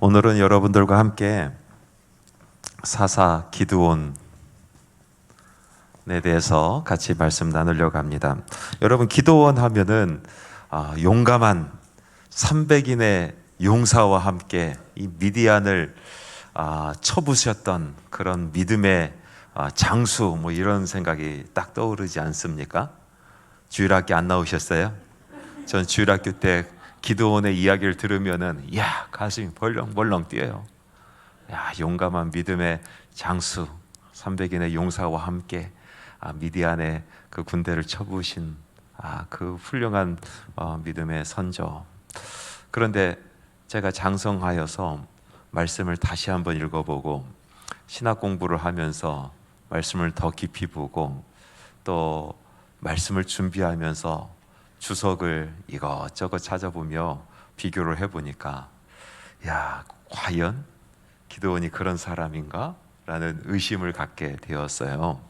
오늘은 여러분들과 함께 사사 기드온에 대해서 같이 말씀 나누려고 합니다. 여러분, 기드온 하면은 용감한 300인의 용사와 함께 이 미디안을 쳐부셨던 그런 믿음의 장수, 뭐 이런 생각이 딱 떠오르지 않습니까? 주일학교 안 나오셨어요? 전 주일학교 때 기드온의 이야기를 들으면은 가슴이 벌렁벌렁 뛰어요. 용감한 믿음의 장수 300인의 용사와 함께 미디안의 그 군대를 쳐부으신 그 훌륭한 믿음의 선조. 그런데 제가 장성하여서 말씀을 다시 한번 읽어보고 신학 공부를 하면서 말씀을 더 깊이 보고 또 말씀을 준비하면서 주석을 이것저것 찾아보며 비교를 해보니까 과연 기드온이 그런 사람인가? 라는 의심을 갖게 되었어요.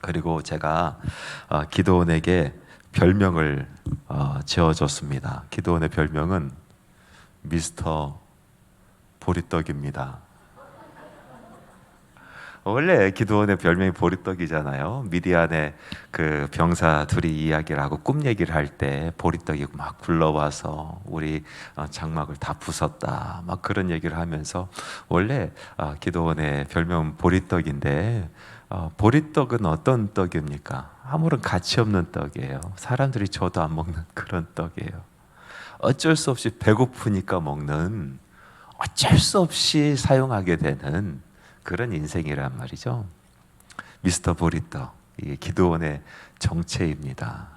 그리고 제가 기드온에게 별명을 지어줬습니다. 기드온의 별명은 미스터 보리떡입니다. 원래 기드온의 별명이 보리떡이잖아요. 미디안의 그 병사 둘이 이야기를 하고 꿈 얘기를 할 때 보리떡이 막 굴러와서 우리 장막을 다 부쉈다, 막 그런 얘기를 하면서 원래 기드온의 별명은 보리떡인데, 보리떡은 어떤 떡입니까? 아무런 가치 없는 떡이에요. 사람들이 줘도 안 먹는 그런 떡이에요. 어쩔 수 없이 배고프니까 먹는, 어쩔 수 없이 사용하게 되는 그런 인생이란 말이죠. 미스터 보리떡, 이게 기드온의 정체입니다.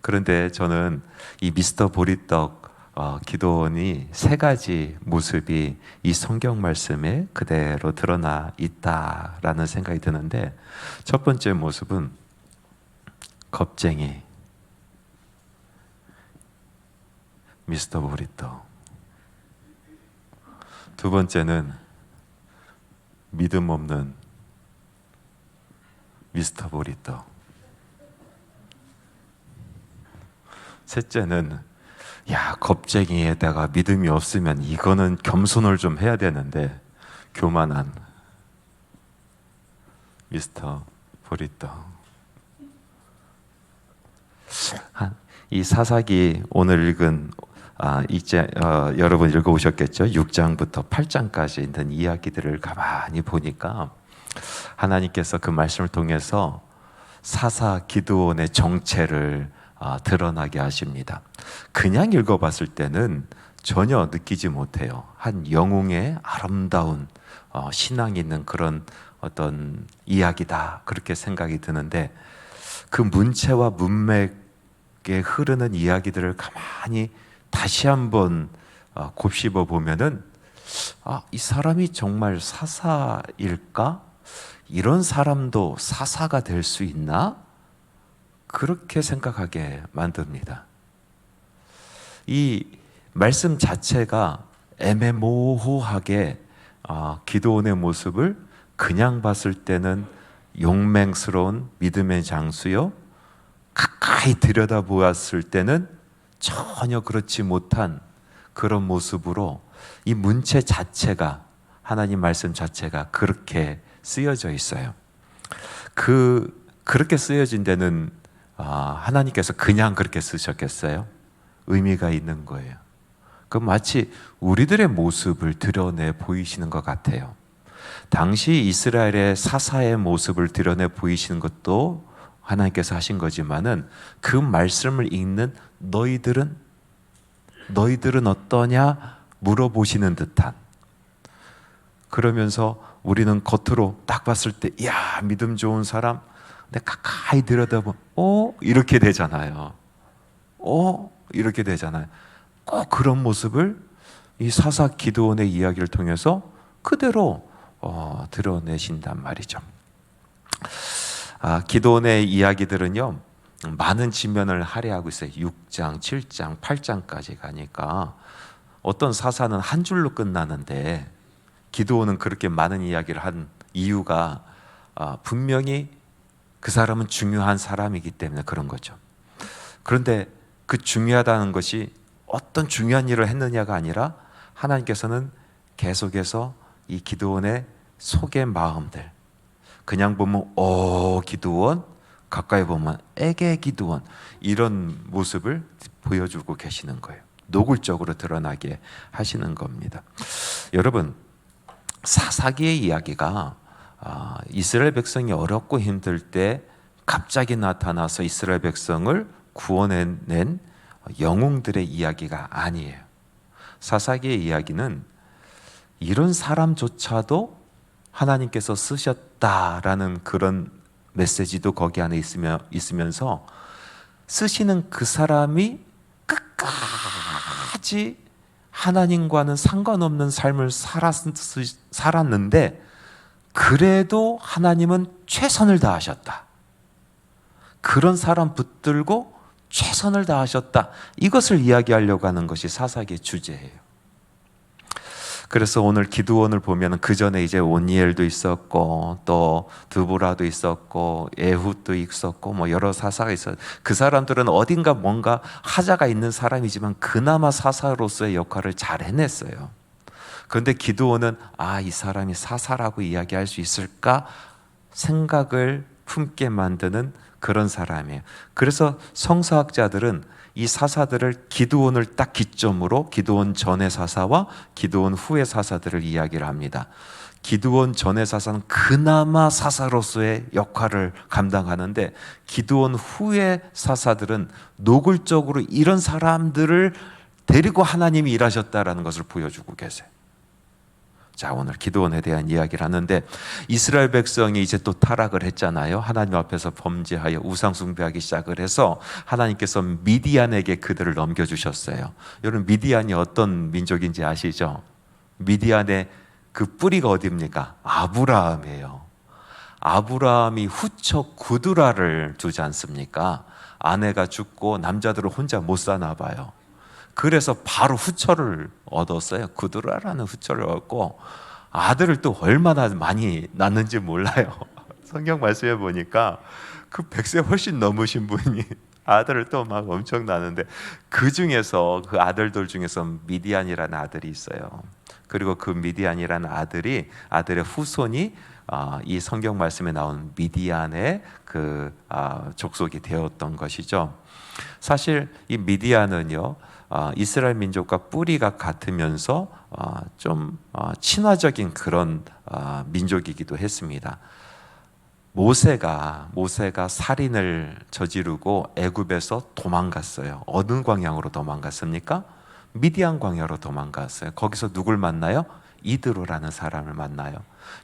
그런데 저는 이 미스터 보리떡 기드온이 세 가지 모습이 이 성경 말씀에 그대로 드러나 있다라는 생각이 드는데, 첫 번째 모습은 겁쟁이 미스터 보리떡, 두 번째는 믿음 없는 미스터 보리떡, 셋째는 겁쟁이에다가 믿음이 없으면 이거는 겸손을 좀 해야 되는데 교만한 미스터 보리떡. 이 사사기 오늘 읽은 이제 여러분 읽어오셨겠죠? 6장부터 8장까지 있는 이야기들을 가만히 보니까 하나님께서 그 말씀을 통해서 사사 기드온의 정체를 드러나게 하십니다. 그냥 읽어봤을 때는 전혀 느끼지 못해요. 한 영웅의 아름다운 신앙이 있는 그런 어떤 이야기다, 그렇게 생각이 드는데, 그 문체와 문맥에 흐르는 이야기들을 가만히 다시 한번 곱씹어 보면은 이 사람이 정말 사사일까? 이런 사람도 사사가 될 수 있나? 그렇게 생각하게 만듭니다. 이 말씀 자체가 애매모호하게 기드온의 모습을 그냥 봤을 때는 용맹스러운 믿음의 장수요, 가까이 들여다보았을 때는 전혀 그렇지 못한 그런 모습으로 이 문체 자체가, 하나님 말씀 자체가 그렇게 쓰여져 있어요. 그렇게 쓰여진 데는 하나님께서 그냥 그렇게 쓰셨겠어요? 의미가 있는 거예요. 그 마치 우리들의 모습을 드러내 보이시는 것 같아요. 당시 이스라엘의 사사의 모습을 드러내 보이시는 것도 하나님께서 하신 거지만은, 그 말씀을 읽는 너희들은 어떠냐 물어보시는 듯한, 그러면서 우리는 겉으로 딱 봤을 때 믿음 좋은 사람, 근데 가까이 들여다보면 이렇게 되잖아요. 이렇게 되잖아요. 꼭 그런 모습을 이 사사 기드온의 이야기를 통해서 그대로 드러내신단 말이죠. 기드온의 이야기들은요, 많은 지면을 할애하고 있어요. 6장, 7장, 8장까지 가니까 어떤 사사는 한 줄로 끝나는데 기드온은 그렇게 많은 이야기를 한 이유가 분명히 그 사람은 중요한 사람이기 때문에 그런 거죠. 그런데 그 중요하다는 것이 어떤 중요한 일을 했느냐가 아니라 하나님께서는 계속해서 이 기드온의 속의 마음들, 그냥 보면 기드온, 가까이 보면 에게 기드온, 이런 모습을 보여주고 계시는 거예요. 노골적으로 드러나게 하시는 겁니다. 여러분, 사사기의 이야기가 이스라엘 백성이 어렵고 힘들 때 갑자기 나타나서 이스라엘 백성을 구원해낸 영웅들의 이야기가 아니에요. 사사기의 이야기는 이런 사람조차도 하나님께서 쓰셨다라는 그런 메시지도 거기 안에 있으면서 쓰시는 그 사람이 끝까지 하나님과는 상관없는 삶을 살았는데 그래도 하나님은 최선을 다하셨다. 그런 사람 붙들고 최선을 다하셨다. 이것을 이야기하려고 하는 것이 사사기의 주제예요. 그래서 오늘 기드온을 보면 그 전에 이제 온니엘도 있었고 또 드보라도 있었고 에훗도 있었고 뭐 여러 사사가 있었어요. 그 사람들은 어딘가 뭔가 하자가 있는 사람이지만 그나마 사사로서의 역할을 잘 해냈어요. 그런데 기드온은 이 사람이 사사라고 이야기할 수 있을까 생각을 품게 만드는 그런 사람이에요. 그래서 성서학자들은 이 사사들을 기드온을 딱 기점으로 기드온 전의 사사와 기드온 후의 사사들을 이야기를 합니다. 기드온 전의 사사는 그나마 사사로서의 역할을 감당하는데 기드온 후의 사사들은 노골적으로 이런 사람들을 데리고 하나님이 일하셨다라는 것을 보여주고 계세요. 자, 오늘 기드온에 대한 이야기를 하는데 이스라엘 백성이 이제 또 타락을 했잖아요. 하나님 앞에서 범죄하여 우상 숭배하기 시작을 해서 하나님께서 미디안에게 그들을 넘겨주셨어요. 여러분, 미디안이 어떤 민족인지 아시죠? 미디안의 그 뿌리가 어디입니까? 아브라함이에요. 아브라함이 후처 구두라를 두지 않습니까? 아내가 죽고 남자들은 혼자 못 사나 봐요. 그래서 바로 후처를 얻었어요. 구두라라는 후처를 얻고 아들을 또 얼마나 많이 낳는지 몰라요. 성경 말씀에 보니까 그 100세 훨씬 넘으신 분이 아들을 또 막 엄청 낳는데 그 중에서 그 아들들 중에서 미디안이라는 아들이 있어요. 그리고 그 미디안이라는 아들의 후손이 이 성경 말씀에 나온 미디안의 그 족속이 되었던 것이죠. 사실 이 미디안은요 이스라엘 민족과 뿌리가 같으면서 좀 친화적인 그런 민족이기도 했습니다. 모세가 살인을 저지르고 애굽에서 도망갔어요. 어느 광야로 도망갔습니까? 미디안 광야로 도망갔어요. 거기서 누굴 만나요? 이드로라는 사람을 만나요.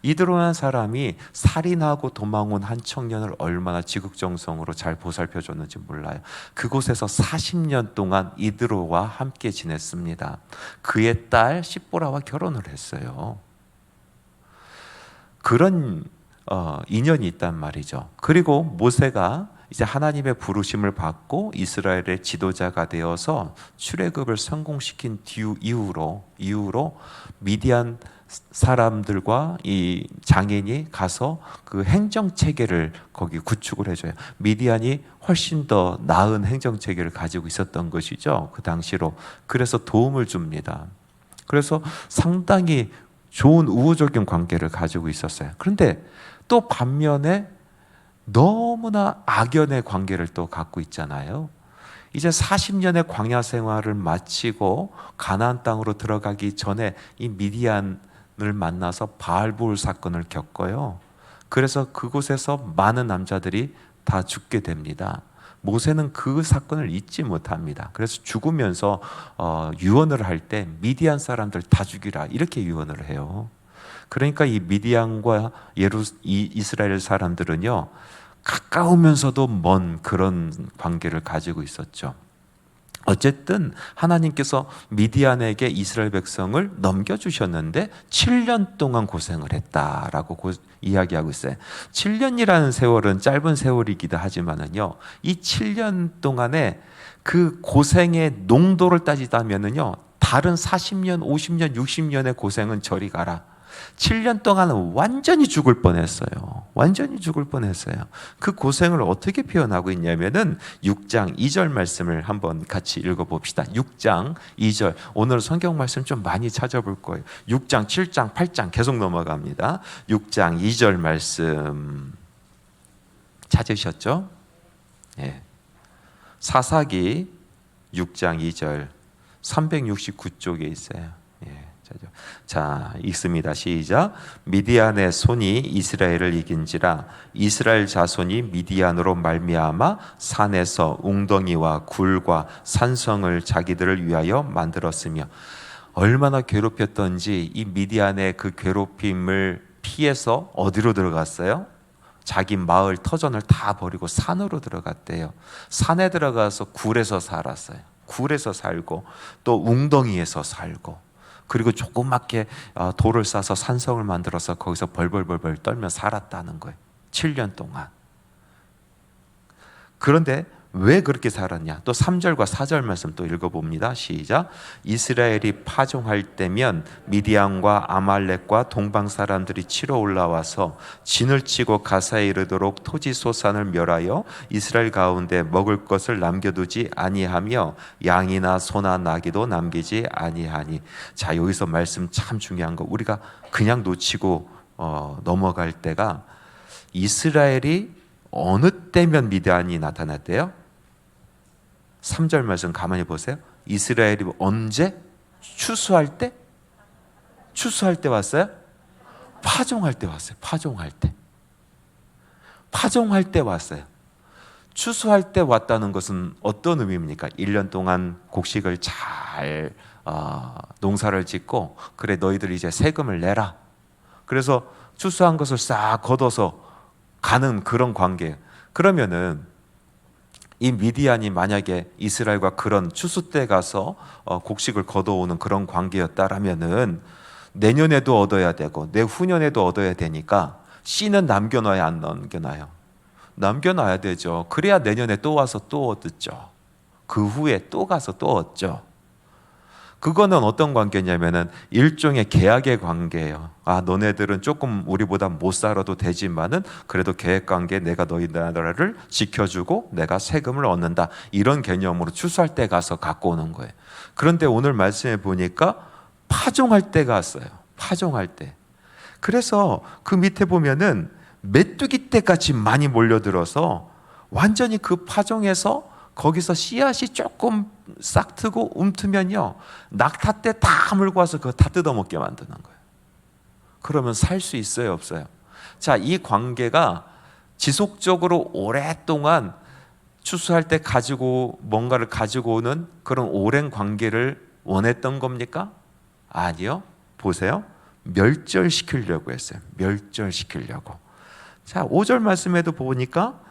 이드로라는 사람이 살인하고 도망온 한 청년을 얼마나 지극정성으로 잘 보살펴 줬는지 몰라요. 그곳에서 40년 동안 이드로와 함께 지냈습니다. 그의 딸 시보라와 결혼을 했어요. 그런 인연이 있단 말이죠. 그리고 모세가 이제 하나님의 부르심을 받고 이스라엘의 지도자가 되어서 출애굽을 성공시킨 이후로 미디안 사람들과 이 장인이 가서 그 행정 체계를 거기 구축을 해줘요. 미디안이 훨씬 더 나은 행정 체계를 가지고 있었던 것이죠. 그 당시로. 그래서 도움을 줍니다. 그래서 상당히 좋은 우호적인 관계를 가지고 있었어요. 그런데 또 반면에 너무나 악연의 관계를 또 갖고 있잖아요. 이제 40년의 광야 생활을 마치고 가나안 땅으로 들어가기 전에 이 미디안을 만나서 바알볼 사건을 겪어요. 그래서 그곳에서 많은 남자들이 다 죽게 됩니다. 모세는 그 사건을 잊지 못합니다. 그래서 죽으면서 유언을 할 때 미디안 사람들 다 죽이라 이렇게 유언을 해요. 그러니까 이 미디안과 이스라엘 사람들은요 가까우면서도 먼 그런 관계를 가지고 있었죠. 어쨌든 하나님께서 미디안에게 이스라엘 백성을 넘겨주셨는데 7년 동안 고생을 했다라고 이야기하고 있어요. 7년이라는 세월은 짧은 세월이기도 하지만은요, 이 7년 동안에 그 고생의 농도를 따지자면은요, 다른 40년, 50년, 60년의 고생은 저리 가라. 7년 동안 완전히 죽을 뻔했어요. 완전히 죽을 뻔했어요. 그 고생을 어떻게 표현하고 있냐면은 6장 2절 말씀을 한번 같이 읽어봅시다. 6장 2절. 오늘 성경 말씀 좀 많이 찾아볼 거예요. 6장, 7장, 8장 계속 넘어갑니다. 6장 2절 말씀 찾으셨죠? 예. 사사기 6장 2절 369쪽에 있어요. 예. 자, 읽습니다. 시작. 미디안의 손이 이스라엘을 이긴지라 이스라엘 자손이 미디안으로 말미암아 산에서 웅덩이와 굴과 산성을 자기들을 위하여 만들었으며, 얼마나 괴롭혔던지 이 미디안의 그 괴롭힘을 피해서 어디로 들어갔어요? 자기 마을 터전을 다 버리고 산으로 들어갔대요. 산에 들어가서 굴에서 살았어요. 굴에서 살고 또 웅덩이에서 살고, 그리고 조그맣게 돌을 싸서 산성을 만들어서 거기서 벌벌벌벌 떨며 살았다는 거예요. 7년 동안. 그런데 왜 그렇게 살았냐? 또 3절과 4절 말씀 또 읽어봅니다. 시작. 이스라엘이 파종할 때면 미디안과 아말렉과 동방 사람들이 치러 올라와서 진을 치고 가사에 이르도록 토지 소산을 멸하여 이스라엘 가운데 먹을 것을 남겨두지 아니하며 양이나 소나 나귀도 남기지 아니하니. 자, 여기서 말씀 참 중요한 거, 우리가 그냥 놓치고 넘어갈 때가, 이스라엘이 어느 때면 미디안이 나타났대요? 3절 말씀 가만히 보세요. 이스라엘이 언제? 추수할 때? 추수할 때 왔어요? 파종할 때 왔어요. 파종할 때. 파종할 때 왔어요. 추수할 때 왔다는 것은 어떤 의미입니까? 1년 동안 곡식을 잘 농사를 짓고, 그래 너희들 이제 세금을 내라. 그래서 추수한 것을 싹 걷어서 가는 그런 관계예요. 그러면은 이 미디안이 만약에 이스라엘과 그런 추수 때 가서 곡식을 걷어오는 그런 관계였다라면은 내년에도 얻어야 되고 내후년에도 얻어야 되니까 씨는 남겨놔야 안 남겨놔요? 남겨놔야 되죠. 그래야 내년에 또 와서 또 얻죠. 그 후에 또 가서 또 얻죠. 그거는 어떤 관계냐면은 일종의 계약의 관계예요. 너네들은 조금 우리보다 못 살아도 되지만은 그래도 계약 관계, 내가 너희 나라를 지켜주고 내가 세금을 얻는다, 이런 개념으로 추수할 때 가서 갖고 오는 거예요. 그런데 오늘 말씀해 보니까 파종할 때가 왔어요. 파종할 때. 그래서 그 밑에 보면은 메뚜기 떼같이 많이 몰려들어서 완전히 그 파종에서 거기서 씨앗이 조금 싹트고 움트면요, 낙타 때 다 물고 와서 그거 다 뜯어먹게 만드는 거예요. 그러면 살 수 있어요, 없어요? 자, 이 관계가 지속적으로 오랫동안 추수할 때 가지고 뭔가를 가지고 오는 그런 오랜 관계를 원했던 겁니까? 아니요. 보세요. 멸절시키려고 했어요. 멸절시키려고. 자, 5절 말씀에도 보니까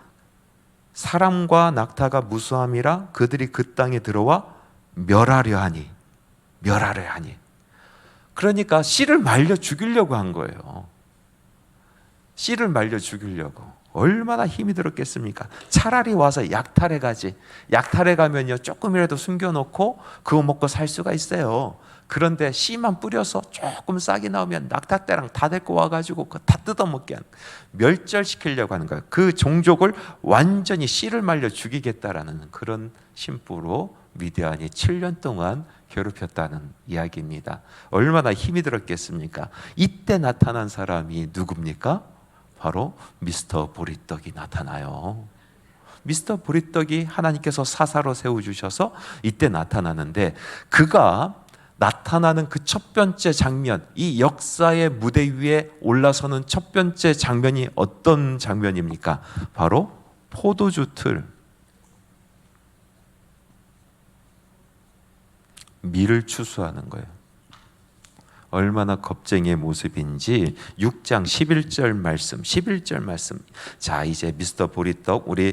사람과 낙타가 무수함이라 그들이 그 땅에 들어와 멸하려 하니. 그러니까 씨를 말려 죽이려고 한 거예요. 씨를 말려 죽이려고. 얼마나 힘이 들었겠습니까? 차라리 와서 약탈해 가지. 약탈해 가면요, 조금이라도 숨겨놓고 그거 먹고 살 수가 있어요. 그런데 씨만 뿌려서 조금 싹이 나오면 낙타떼랑 다 데리고 와가지고 그거 다 뜯어먹게 하는, 멸절시키려고 하는 거예요. 그 종족을 완전히 씨를 말려 죽이겠다라는 그런 심보로 미디안이 7년 동안 괴롭혔다는 이야기입니다. 얼마나 힘이 들었겠습니까? 이때 나타난 사람이 누굽니까? 바로 미스터 보리떡이 나타나요. 미스터 보리떡이 하나님께서 사사로 세워주셔서 이때 나타나는데, 그가 나타나는 그 첫 번째 장면, 이 역사의 무대 위에 올라서는 첫 번째 장면이 어떤 장면입니까? 바로 포도주 틀, 밀을 추수하는 거예요. 얼마나 겁쟁이의 모습인지 6장 11절 말씀. 자, 이제 미스터 보리떡, 우리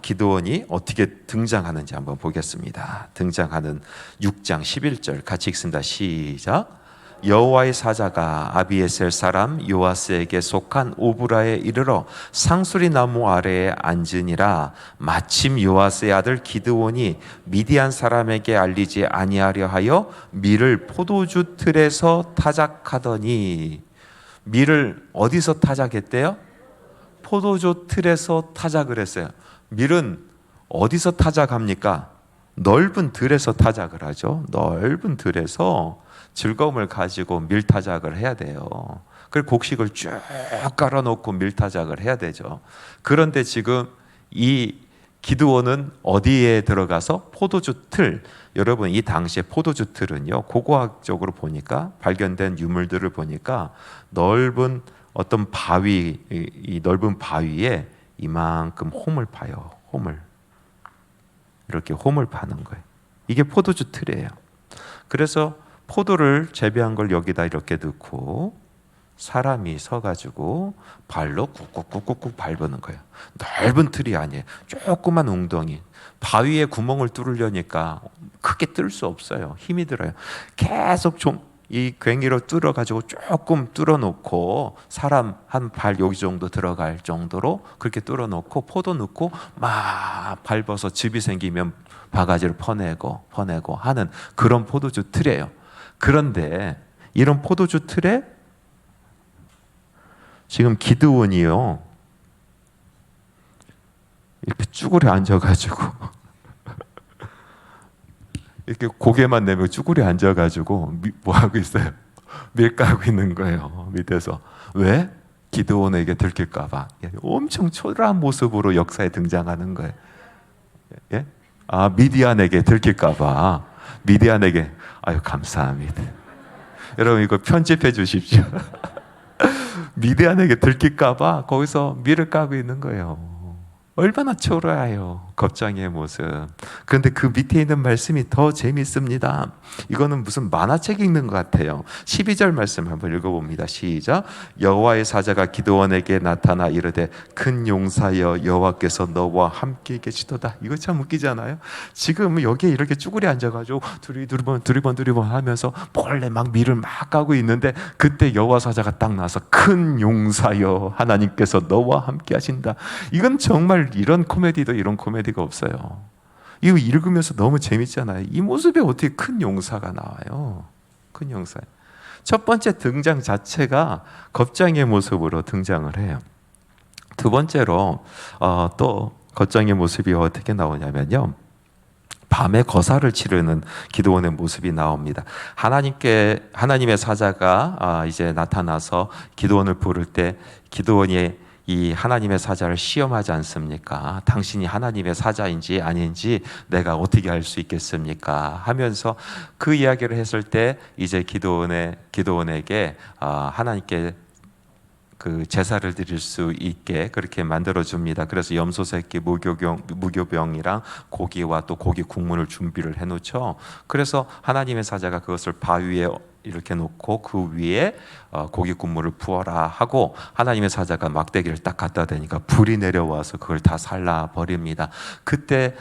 기드온이 어떻게 등장하는지 한번 보겠습니다. 등장하는 6장 11절 같이 읽습니다. 시작. 여호와의 사자가 아비에셀 사람 요아스에게 속한 오브라에 이르러 상수리 나무 아래에 앉으니라. 마침 요아스의 아들 기드온이 미디안 사람에게 알리지 아니하려 하여 밀을 포도주 틀에서 타작하더니. 밀을 어디서 타작했대요? 포도주 틀에서 타작을 했어요. 밀은 어디서 타작합니까? 넓은 들에서 타작을 하죠. 넓은 들에서 즐거움을 가지고 밀타작을 해야 돼요. 그리고 곡식을 쭉 깔아놓고 밀타작을 해야 되죠. 그런데 지금 이 기드온은 어디에 들어가서 포도주 틀, 여러분 이 당시에 포도주 틀은요, 고고학적으로 보니까 발견된 유물들을 보니까 넓은 어떤 바위, 이 넓은 바위에 이만큼 홈을 파요. 홈을 이렇게 홈을 파는 거예요. 이게 포도주 틀이에요. 그래서 포도를 재배한 걸 여기다 이렇게 넣고 사람이 서가지고 발로 꾹꾹꾹꾹 밟는 거예요. 넓은 틀이 아니에요. 조그만 웅덩이. 바위에 구멍을 뚫으려니까 크게 뚫을 수 없어요. 힘이 들어요. 계속 좀 이 괭이로 뚫어가지고 조금 뚫어놓고 사람 한 발 여기 정도 들어갈 정도로 그렇게 뚫어놓고 포도 넣고 막 밟아서 즙이 생기면 바가지를 퍼내고 하는 그런 포도주 틀이에요. 그런데 이런 포도주 틀에 지금 기드온이요 이렇게 쭈그려 앉아가지고 이렇게 고개만 내밀고 쭈그려 앉아가지고 뭐 하고 있어요? 밀 까고 있는 거예요. 밑에서. 왜? 기드온에게 들킬까봐. 엄청 초라한 모습으로 역사에 등장하는 거예요. 예? 아, 미디안에게 들킬까봐. 미디안에게. 아유, 감사합니다. 여러분 이거 편집해 주십시오. 미디안에게 들킬까봐 거기서 밀을 까고 있는 거예요. 얼마나 초라해요. 겁장이의 모습. 그런데 그 밑에 있는 말씀이 더 재밌습니다. 이거는 무슨 만화책 읽는 것 같아요. 12절 말씀 한번 읽어봅니다. 시작. 여호와의 사자가 기드온에게 나타나 이르되 큰 용사여 여호와께서 너와 함께 계시도다. 이거 참 웃기잖아요. 지금 여기에 이렇게 쭈그리 앉아가지고 두리번 하면서 몰래 막 밀을 막 까고 있는데 그때 여호와 사자가 딱 나서 큰 용사여 하나님께서 너와 함께 하신다. 이건 정말 이런 코미디도 이런 코미디가 없어요. 이거 읽으면서 너무 재밌잖아요. 이 모습에 어떻게 큰 용사가 나와요? 큰 용사. 첫 번째 등장 자체가 겁장의 모습으로 등장을 해요. 두 번째로 또 겁장의 모습이 어떻게 나오냐면요. 밤에 거사를 치르는 기드온의 모습이 나옵니다. 하나님의 사자가 이제 나타나서 기드온을 부를 때 기드온이 이 하나님의 사자를 시험하지 않습니까? 당신이 하나님의 사자인지 아닌지 내가 어떻게 알 수 있겠습니까? 하면서 그 이야기를 했을 때 이제 기드온에게 하나님께 그 제사를 드릴 수 있게 그렇게 만들어 줍니다. 그래서 염소 새끼, 무교병이랑 고기와 또 고기 국물을 준비를 해 놓죠. 그래서 하나님의 사자가 그것을 바위에 이렇게 놓고 그 위에 고기 국물을 부어라 하고 하나님의 사자가 막대기를 딱 갖다 대니까 불이 내려와서 그걸 다 살라 버립니다. 그때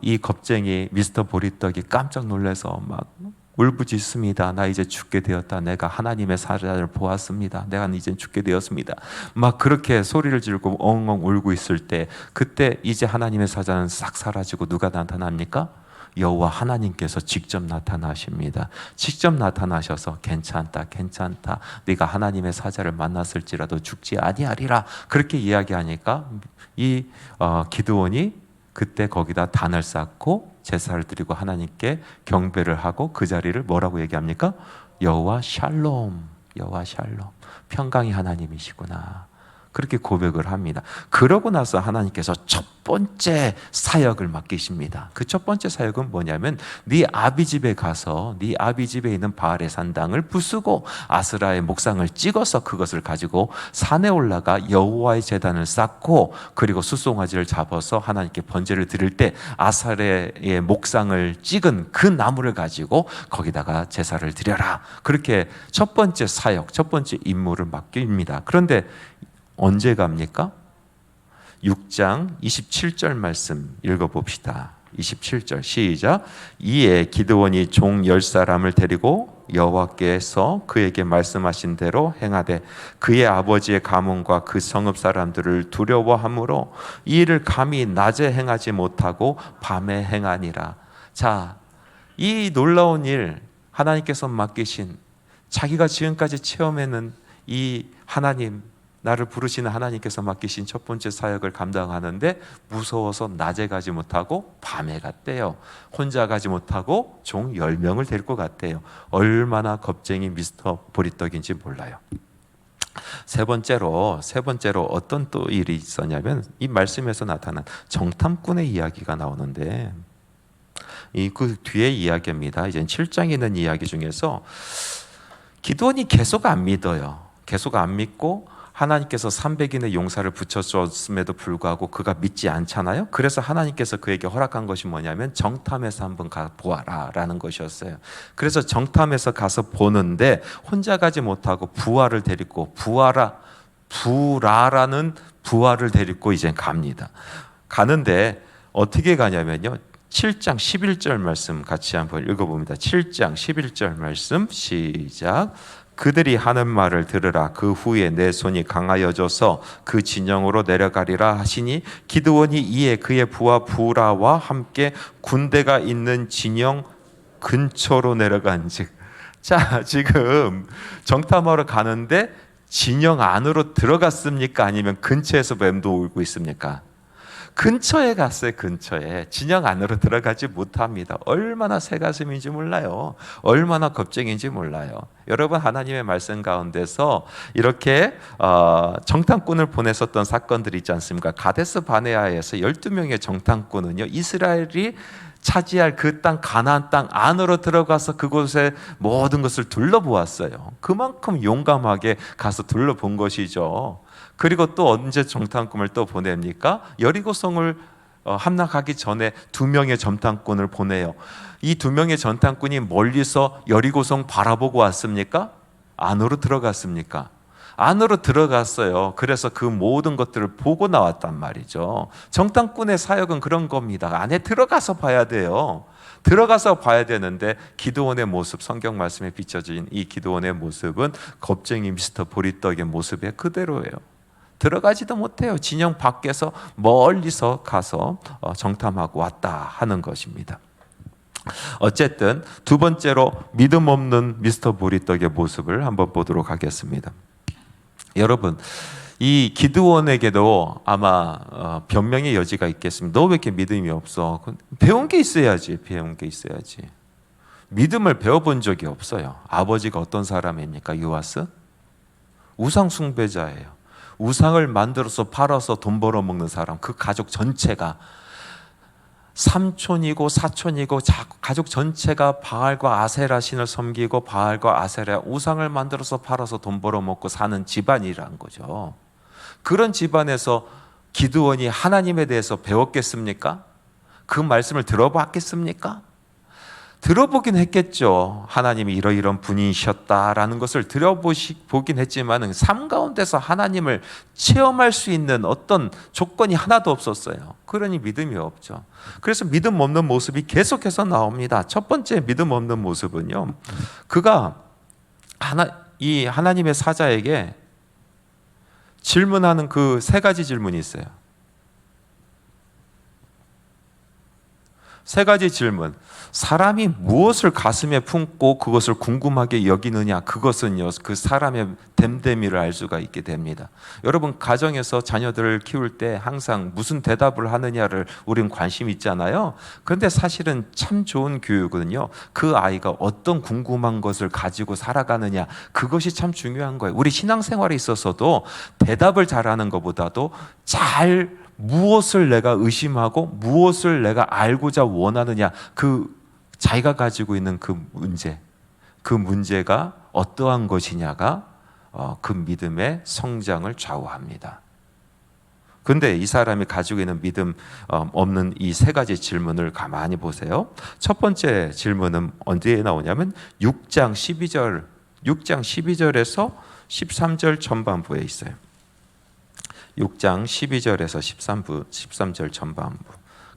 이 겁쟁이 미스터 보리떡이 깜짝 놀라서 막 울부짖습니다. 나 이제 죽게 되었다. 내가 하나님의 사자를 보았습니다. 내가 이제 죽게 되었습니다. 막 그렇게 소리를 지르고 엉엉 울고 있을 때 그때 이제 하나님의 사자는 싹 사라지고 누가 나타납니까? 여호와 하나님께서 직접 나타나십니다. 직접 나타나셔서 괜찮다. 네가 하나님의 사자를 만났을지라도 죽지 아니하리라. 그렇게 이야기하니까 이 기드온이 그때 거기다 단을 쌓고 제사를 드리고 하나님께 경배를 하고 그 자리를 뭐라고 얘기합니까? 여호와 샬롬, 평강의 하나님이시구나. 그렇게 고백을 합니다. 그러고 나서 하나님께서 첫 번째 사역을 맡기십니다. 그 첫 번째 사역은 뭐냐면 네 아비 집에 가서 네 아비 집에 있는 바알의 산당을 부수고 아스라의 목상을 찍어서 그것을 가지고 산에 올라가 여호와의 제단을 쌓고 그리고 수송아지를 잡아서 하나님께 번제를 드릴 때 아스라의 목상을 찍은 그 나무를 가지고 거기다가 제사를 드려라. 그렇게 첫 번째 사역, 첫 번째 임무를 맡깁니다. 그런데 언제 갑니까? 6장 27절 말씀 읽어봅시다. 27절 시작. 이에 기드온이 종 10사람을 데리고 여호와께서 그에게 말씀하신 대로 행하되 그의 아버지의 가문과 그 성읍 사람들을 두려워하므로 이 일을 감히 낮에 행하지 못하고 밤에 행하니라. 자, 이 놀라운 일 하나님께서 맡기신 자기가 지금까지 체험하는 이 하나님, 나를 부르시는 하나님께서 맡기신 첫 번째 사역을 감당하는데 무서워서 낮에 가지 못하고 밤에 갔대요. 혼자 가지 못하고 종 10명을 데리고 갔대요. 얼마나 겁쟁이 미스터 보리떡인지 몰라요. 세 번째로 어떤 또 일이 있었냐면, 이 말씀에서 나타난 정탐꾼의 이야기가 나오는데, 그 뒤에 이야기입니다. 이제 7장에 있는 이야기 중에서 기드온이 계속 안 믿어요. 계속 안 믿고 하나님께서 300인의 용사를 붙여줬음에도 불구하고 그가 믿지 않잖아요. 그래서 하나님께서 그에게 허락한 것이 뭐냐면 정탐에서 한번 가보아라 라는 것이었어요. 그래서 정탐에서 가서 보는데 혼자 가지 못하고 부하를 데리고, 부라라는 부하를 데리고 이제 갑니다. 가는데 어떻게 가냐면요, 7장 11절 말씀 같이 한번 읽어봅니다. 7장 11절 말씀 시작. 그들이 하는 말을 들으라. 그 후에 내 손이 강하여져서 그 진영으로 내려가리라 하시니 기드온이 이에 그의 부하 부라와 함께 군대가 있는 진영 근처로 내려간즉. 자, 지금 정탐하러 가는데 진영 안으로 들어갔습니까? 아니면 근처에서 맴돌고 있습니까? 근처에 갔어요. 근처에. 진영 안으로 들어가지 못합니다. 얼마나 새가슴인지 몰라요. 얼마나 겁쟁인지 몰라요. 여러분, 하나님의 말씀 가운데서 이렇게 정탐꾼을 보냈었던 사건들이 있지 않습니까? 가데스 바네아에서 12명의 정탐꾼은요, 이스라엘이 차지할 그 땅, 가나안 땅 안으로 들어가서 그곳에 모든 것을 둘러보았어요. 그만큼 용감하게 가서 둘러본 것이죠. 그리고 또 언제 정탐꾼을 또 보냅니까? 여리고성을 함락하기 전에 2명의 정탐꾼을 보내요. 이 2명의 정탐꾼이 멀리서 여리고성 바라보고 왔습니까? 안으로 들어갔습니까? 안으로 들어갔어요. 그래서 그 모든 것들을 보고 나왔단 말이죠. 정탐꾼의 사역은 그런 겁니다. 안에 들어가서 봐야 돼요. 들어가서 봐야 되는데 기드온의 모습, 성경 말씀에 비춰진 이 기드온의 모습은 겁쟁이 미스터 보리떡의 모습에 그대로예요. 들어가지도 못해요. 진영 밖에서 멀리서 가서 정탐하고 왔다 하는 것입니다. 어쨌든 두 번째로 믿음 없는 미스터 보리떡의 모습을 한번 보도록 하겠습니다. 여러분, 이 기드온에게도 아마 변명의 여지가 있겠습니다. 너 왜 이렇게 믿음이 없어? 배운 게 있어야지. 믿음을 배워본 적이 없어요. 아버지가 어떤 사람입니까? 요아스? 우상 숭배자예요. 우상을 만들어서 팔아서 돈 벌어먹는 사람, 그 가족 전체가 삼촌이고 사촌이고 가족 전체가 바알과 아세라 신을 섬기고 바알과 아세라 우상을 만들어서 팔아서 돈 벌어먹고 사는 집안이란 거죠. 그런 집안에서 기드온이 하나님에 대해서 배웠겠습니까? 그 말씀을 들어봤겠습니까? 들어보긴 했겠죠. 하나님이 이러이런 분이셨다라는 것을 들어보긴 했지만 삶 가운데서 하나님을 체험할 수 있는 어떤 조건이 하나도 없었어요. 그러니 믿음이 없죠. 그래서 믿음 없는 모습이 계속해서 나옵니다. 첫 번째 믿음 없는 모습은요, 그가 이 하나님의 사자에게 질문하는 그 3가지 질문이 있어요. 3가지 질문. 사람이 무엇을 가슴에 품고 그것을 궁금하게 여기느냐, 그것은요, 그 사람의 됨됨이를 알 수가 있게 됩니다. 여러분, 가정에서 자녀들을 키울 때 항상 무슨 대답을 하느냐를 우린 관심 있잖아요. 그런데 사실은 참 좋은 교육은요, 그 아이가 어떤 궁금한 것을 가지고 살아가느냐, 그것이 참 중요한 거예요. 우리 신앙생활에 있어서도 대답을 잘하는 것보다도 무엇을 내가 의심하고 무엇을 내가 알고자 원하느냐, 자기가 가지고 있는 그 문제가 어떠한 것이냐가 그 믿음의 성장을 좌우합니다. 그런데 이 사람이 가지고 있는 믿음 없는 이 3가지 질문을 가만히 보세요. 첫 번째 질문은 언제 나오냐면 6장 12절에서 13절 전반부에 있어요. 6장 12절에서 13절 전반부.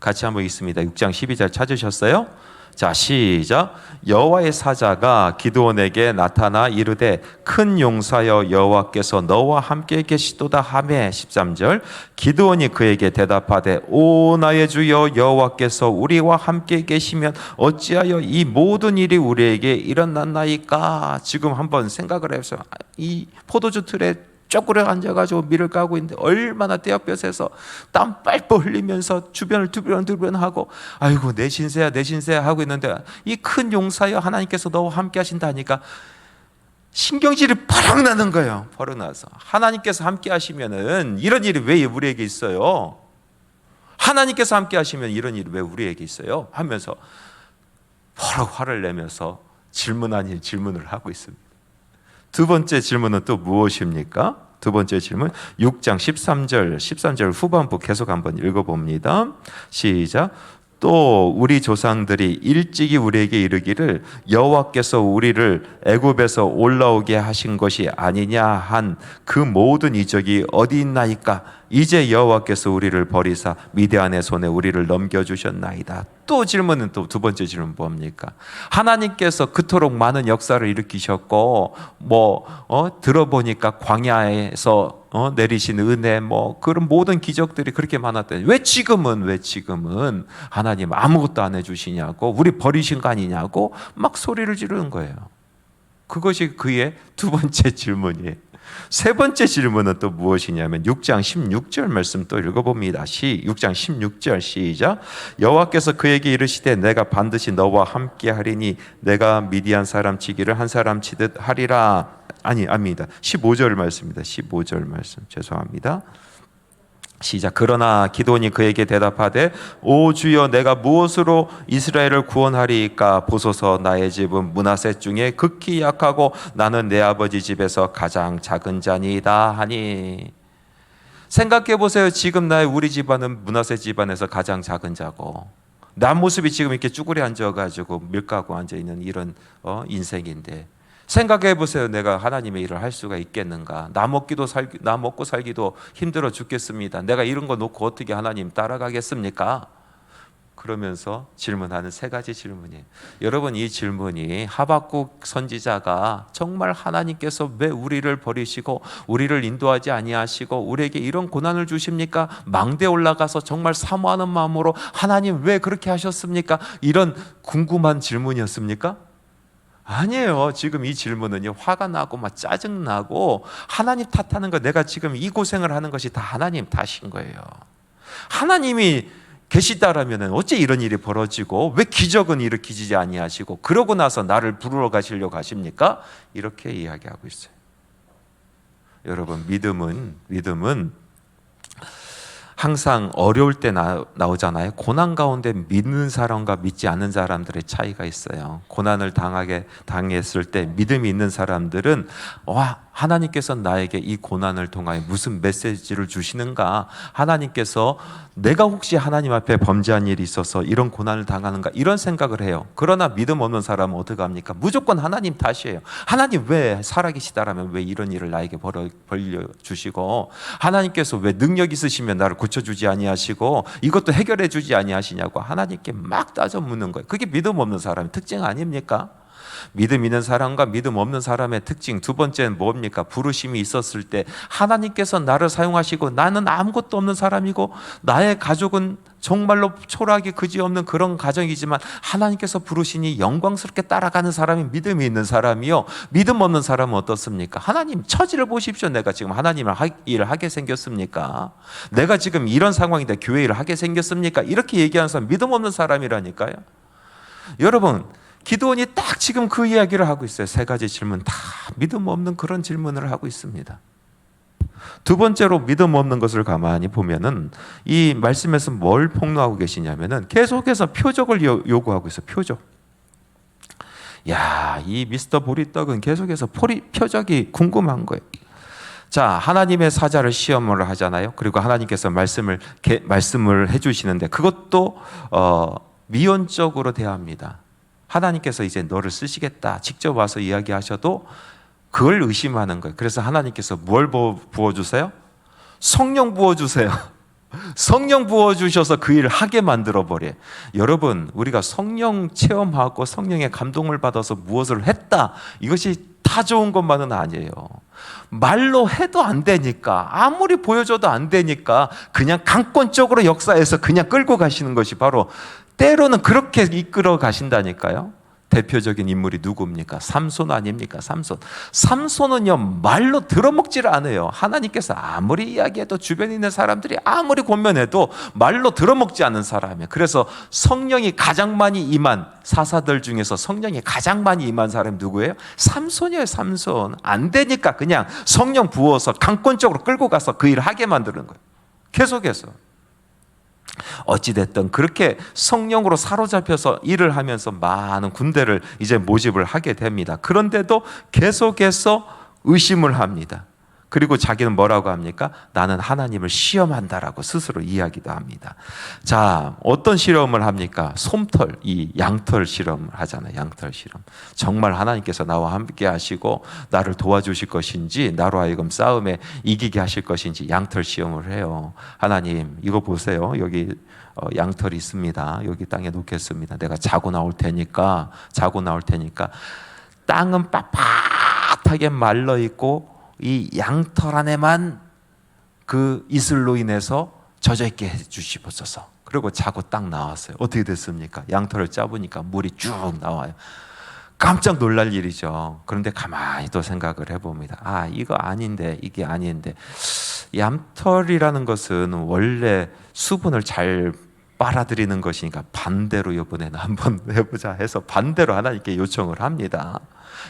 같이 한번 읽습니다. 6장 12절 찾으셨어요? 자, 시작. 여호와의 사자가 기드온에게 나타나 이르되 큰 용사여 여호와께서 너와 함께 계시도다 하매 13절 기드온이 그에게 대답하되 오 나의 주여 여호와께서 우리와 함께 계시면 어찌하여 이 모든 일이 우리에게 일어났나이까. 지금 한번 생각을 해보세요. 이 포도주 틀에 쪼그려 앉아가지고 밀을 까고 있는데 얼마나 떼어볕에서 땀 빨뻘 흘리면서 주변을 두변두변하고 아이고 내 신세야 내 신세야 하고 있는데 이 큰 용사여 하나님께서 너와 함께 하신다니까 신경질이 퍼럭 나는 거예요. 퍼럭 나서 하나님께서 함께 하시면은 이런 일이 왜 우리에게 있어요? 하나님께서 함께 하시면 이런 일이 왜 우리에게 있어요? 하면서 퍼럭 화를 내면서 질문 아닌 질문을 하고 있습니다. 두 번째 질문은 또 무엇입니까? 두 번째 질문 6장 13절 후반부 계속 한번 읽어봅니다. 시작. 또 우리 조상들이 일찍이 우리에게 이르기를 여호와께서 우리를 애굽에서 올라오게 하신 것이 아니냐 한 그 모든 이적이 어디 있나이까. 이제 여호와께서 우리를 버리사 미디안의 손에 우리를 넘겨주셨나이다. 또 질문은 또 두 번째 질문 뭡니까? 하나님께서 그토록 많은 역사를 일으키셨고 들어보니까 광야에서 내리신 은혜 그런 모든 기적들이 그렇게 많았더니 왜 지금은 하나님 아무것도 안 해주시냐고 우리 버리신 거 아니냐고 막 소리를 지르는 거예요. 그것이 그의 두 번째 질문이에요. 세 번째 질문은 또 무엇이냐면 6장 16절 말씀 또 읽어봅니다. 6장 16절 시작. 여호와께서 그에게 이르시되 내가 반드시 너와 함께 하리니 내가 미디안 사람 치기를 한 사람 치듯 하리라. 아닙니다. 15절 말씀입니다. 15절 말씀 죄송합니다. 시작. 그러나 기드온이 그에게 대답하되 오 주여 내가 무엇으로 이스라엘을 구원하리이까. 보소서 나의 집은 므낫세 중에 극히 약하고 나는 내 아버지 집에서 가장 작은 자니이다 하니. 생각해 보세요. 지금 우리 집안은 므낫세 집안에서 가장 작은 자고 나 모습이 지금 이렇게 쭈그려 앉아가지고 밀 까고 앉아있는 이런 인생인데 생각해 보세요. 내가 하나님의 일을 할 수가 있겠는가? 나 먹고 살기도 힘들어 죽겠습니다. 내가 이런 거 놓고 어떻게 하나님 따라가겠습니까? 그러면서 질문하는 세 가지 질문이에요. 여러분 이 질문이 하박국 선지자가 정말 하나님께서 왜 우리를 버리시고 우리를 인도하지 아니하시고 우리에게 이런 고난을 주십니까? 망대에 올라가서 정말 사모하는 마음으로 하나님 왜 그렇게 하셨습니까? 이런 궁금한 질문이었습니까? 아니에요. 지금 이 질문은요 화가 나고 막 짜증 나고 하나님 탓하는 거 내가 지금 이 고생을 하는 것이 다 하나님 탓인 거예요. 하나님이 계시다라면 어째 이런 일이 벌어지고 왜 기적은 일으키지 아니하시고 그러고 나서 나를 부르러 가시려고 하십니까? 이렇게 이야기하고 있어요. 여러분 믿음은 항상 어려울 때 나오잖아요. 고난 가운데 믿는 사람과 믿지 않는 사람들의 차이가 있어요. 고난을 당했을 때 믿음이 있는 사람들은 하나님께서 나에게 이 고난을 통하여 무슨 메시지를 주시는가, 하나님께서 내가 혹시 하나님 앞에 범죄한 일이 있어서 이런 고난을 당하는가, 이런 생각을 해요. 그러나 믿음 없는 사람은 어떻게 합니까? 무조건 하나님 탓이에요. 하나님 왜 살아계시다라면 왜 이런 일을 나에게 벌려주시고, 하나님께서 왜 능력 있으시면 나를 고쳐주지 아니하시고 이것도 해결해 주지 아니하시냐고 하나님께 막 따져 묻는 거예요. 그게 믿음 없는 사람의 특징 아닙니까? 믿음 있는 사람과 믿음 없는 사람의 특징 두 번째는 뭡니까? 부르심이 있었을 때 하나님께서 나를 사용하시고 나는 아무것도 없는 사람이고 나의 가족은 정말로 초라하게 그지없는 그런 가정이지만 하나님께서 부르시니 영광스럽게 따라가는 사람이 믿음이 있는 사람이요. 믿음 없는 사람은 어떻습니까? 하나님 처지를 보십시오. 내가 지금 하나님을 일을 하게 생겼습니까? 내가 지금 이런 상황인데 교회 일을 하게 생겼습니까? 이렇게 얘기하는 사람 믿음 없는 사람이라니까요. 여러분 기드온이 딱 지금 그 이야기를 하고 있어요. 세 가지 질문 다 믿음 없는 그런 질문을 하고 있습니다. 두 번째로 믿음 없는 것을 가만히 보면은 이 말씀에서 뭘 폭로하고 계시냐면은 계속해서 표적을 요구하고 있어요. 표적. 이 미스터 보리떡은 계속해서 표적이 궁금한 거예요. 자, 하나님의 사자를 시험을 하잖아요. 그리고 하나님께서 말씀을 해주시는데 그것도 미온적으로 대합니다. 하나님께서 이제 너를 쓰시겠다 직접 와서 이야기하셔도 그걸 의심하는 거예요. 그래서 하나님께서 뭘 부어주세요? 성령 부어주세요. 성령 부어주셔서 그 일을 하게 만들어버려. 여러분, 우리가 성령 체험하고 성령의 감동을 받아서 무엇을 했다, 이것이 다 좋은 것만은 아니에요. 말로 해도 안 되니까, 아무리 보여줘도 안 되니까 그냥 강권적으로 역사에서 그냥 끌고 가시는 것이 바로, 때로는 그렇게 이끌어 가신다니까요. 대표적인 인물이 누굽니까? 삼손 아닙니까? 삼손은요, 말로 들어먹지를 않아요. 하나님께서 아무리 이야기해도, 주변에 있는 사람들이 아무리 권면해도 말로 들어먹지 않는 사람이에요. 그래서 성령이 가장 많이 임한, 사사들 중에서 성령이 가장 많이 임한 사람이 누구예요? 삼손이에요. 삼손. 안 되니까 그냥 성령 부어서 강권적으로 끌고 가서 그 일을 하게 만드는 거예요. 계속해서. 어찌됐든 그렇게 성령으로 사로잡혀서 일을 하면서 많은 군대를 이제 모집을 하게 됩니다. 그런데도 계속해서 의심을 합니다. 그리고 자기는 뭐라고 합니까? 나는 하나님을 시험한다라고 스스로 이야기도 합니다. 자, 어떤 실험을 합니까? 솜털, 이 양털 실험을 하잖아요. 양털 실험. 정말 하나님께서 나와 함께 하시고 나를 도와주실 것인지, 나로 하여금 싸움에 이기게 하실 것인지 양털 시험을 해요. 하나님, 이거 보세요. 여기 양털이 있습니다. 여기 땅에 놓겠습니다. 내가 자고 나올 테니까 땅은 빳빳하게 말라 있고 이 양털 안에만 그 이슬로 인해서 젖어 있게 해주시옵소서. 그리고 자고 딱 나왔어요. 어떻게 됐습니까? 양털을 짜보니까 물이 쭉 나와요. 깜짝 놀랄 일이죠. 그런데 가만히 또 생각을 해봅니다. 아, 이거 아닌데, 이게 아닌데. 양털이라는 것은 원래 수분을 잘 빨아들이는 것이니까 반대로 이번에는 한번 해보자 해서 반대로 하나님께 요청을 합니다.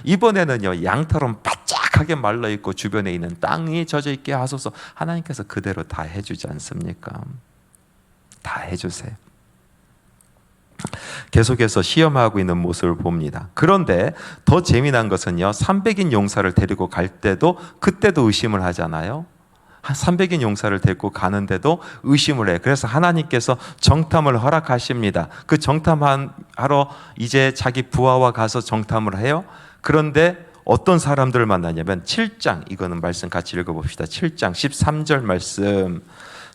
이번에는요, 양털은 바짝하게 말라있고 주변에 있는 땅이 젖어 있게 하소서. 하나님께서 그대로 다 해주지 않습니까? 다 해주세요. 계속해서 시험하고 있는 모습을 봅니다. 그런데 더 재미난 것은요, 300인 용사를 데리고 갈 때도 그때도 의심을 하잖아요. 300인 용사를 데리고 가는데도 의심을 해요. 그래서 하나님께서 정탐을 허락하십니다. 그 정탐하러 이제 자기 부하와 가서 정탐을 해요. 그런데 어떤 사람들을 만나냐면 7장, 이거는 말씀 같이 읽어봅시다. 7장 13절 말씀,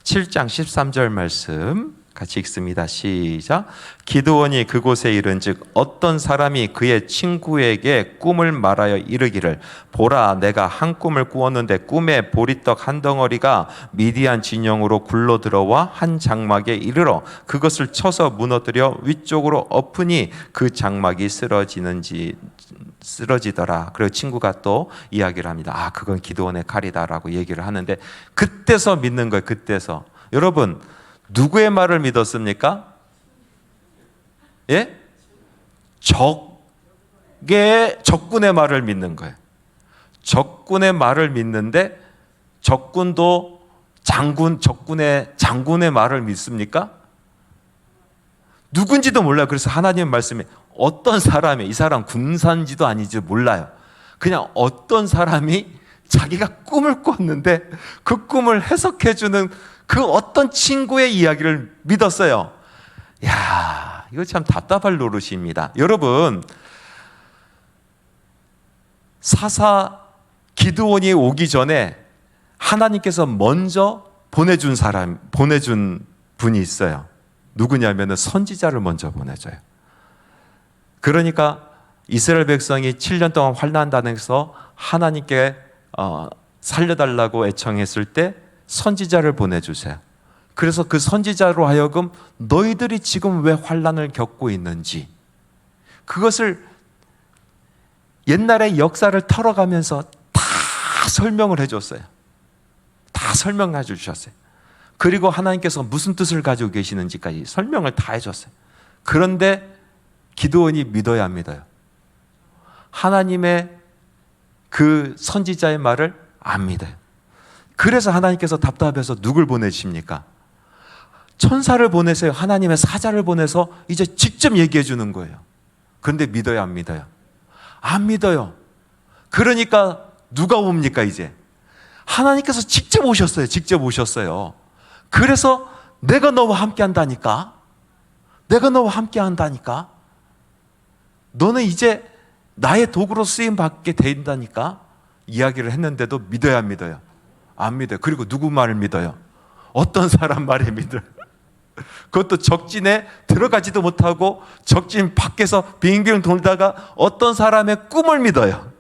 7장 13절 말씀 같이 읽습니다. 시작. 기드온이 그곳에 이른즉 어떤 사람이 그의 친구에게 꿈을 말하여 이르기를, 보라, 내가 한 꿈을 꾸었는데 꿈에 보리떡 한 덩어리가 미디안 진영으로 굴러 들어와 한 장막에 이르러 그것을 쳐서 무너뜨려 위쪽으로 엎으니 그 장막이 쓰러지더라. 그리고 친구가 또 이야기를 합니다. 아, 그건 기드온의 칼이다라고 얘기를 하는데, 그때서 믿는 거예요. 그때서. 여러분, 누구의 말을 믿었습니까? 예? 적군의 말을 믿는 거예요. 적군의 말을 믿는데, 적군도 적군의 장군의 말을 믿습니까? 누군지도 몰라요. 그래서 하나님의 말씀에 어떤 사람이, 이 사람 군사인지도 아닌지 몰라요. 그냥 어떤 사람이 자기가 꿈을 꿨는데 그 꿈을 해석해주는 그 어떤 친구의 이야기를 믿었어요. 야, 이거 참 답답할 노릇입니다. 여러분, 사사 기드온이 오기 전에 하나님께서 먼저 보내준 분이 있어요. 누구냐면 선지자를 먼저 보내줘요. 그러니까 이스라엘 백성이 7년 동안 환난 당해서 하나님께 살려달라고 애청했을 때 선지자를 보내주세요. 그래서 그 선지자로 하여금 너희들이 지금 왜 환난을 겪고 있는지, 그것을 옛날의 역사를 털어가면서 다 설명을 해줬어요. 다 설명해 주셨어요. 그리고 하나님께서 무슨 뜻을 가지고 계시는지까지 설명을 다 해줬어요. 그런데 기드온이 믿어야 합니다. 하나님의 그 선지자의 말을 안 믿어요. 그래서 하나님께서 답답해서 누굴 보내십니까? 천사를 보내세요. 하나님의 사자를 보내서 이제 직접 얘기해 주는 거예요. 그런데 믿어요, 안 믿어요? 안 믿어요. 그러니까 누가 옵니까? 이제 하나님께서 직접 오셨어요. 직접 오셨어요. 그래서 내가 너와 함께 한다니까, 내가 너와 함께 한다니까, 너는 이제 나의 도구로 쓰임 받게 된다니까 이야기를 했는데도 믿어야 안 믿어요? 안 믿어요. 그리고 누구 말을 믿어요? 어떤 사람 말에 믿어요. 그것도 적진에 들어가지도 못하고 적진 밖에서 빙빙 돌다가 어떤 사람의 꿈을 믿어요.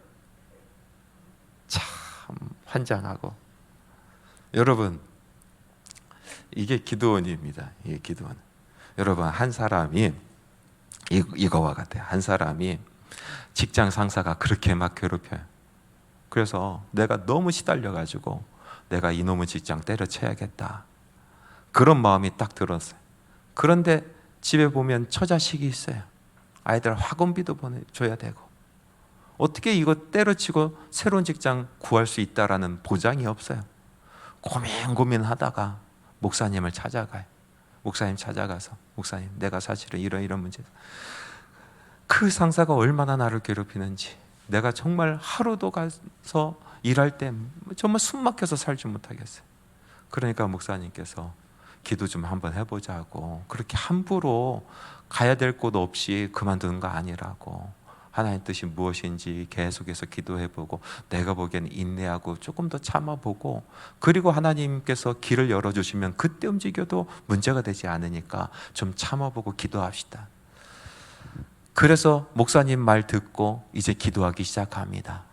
참 환장하고. 여러분, 이게 기드온입니다. 이게 기드온. 여러분, 한 사람이 이거와 같아요. 한 사람이 직장 상사가 그렇게 막 괴롭혀요. 그래서 내가 너무 시달려가지고 내가 이놈의 직장 때려쳐야겠다, 그런 마음이 딱 들었어요. 그런데 집에 보면 처자식이 있어요. 아이들 학원비도 보내줘야 되고, 어떻게 이거 때려치고 새로운 직장 구할 수 있다라는 보장이 없어요. 고민하다가 목사님을 찾아가요. 목사님 찾아가서, 목사님, 내가 사실은 이런 문제. 그 상사가 얼마나 나를 괴롭히는지, 내가 정말 하루도 가서 일할 때 정말 숨 막혀서 살지 못하겠어요. 그러니까 목사님께서 기도 좀 한번 해보자고, 그렇게 함부로 가야 될 곳 없이 그만두는 거 아니라고, 하나님 뜻이 무엇인지 계속해서 기도해보고, 내가 보기에는 인내하고 조금 더 참아보고, 그리고 하나님께서 길을 열어주시면 그때 움직여도 문제가 되지 않으니까 좀 참아보고 기도합시다. 그래서 목사님 말 듣고 이제 기도하기 시작합니다.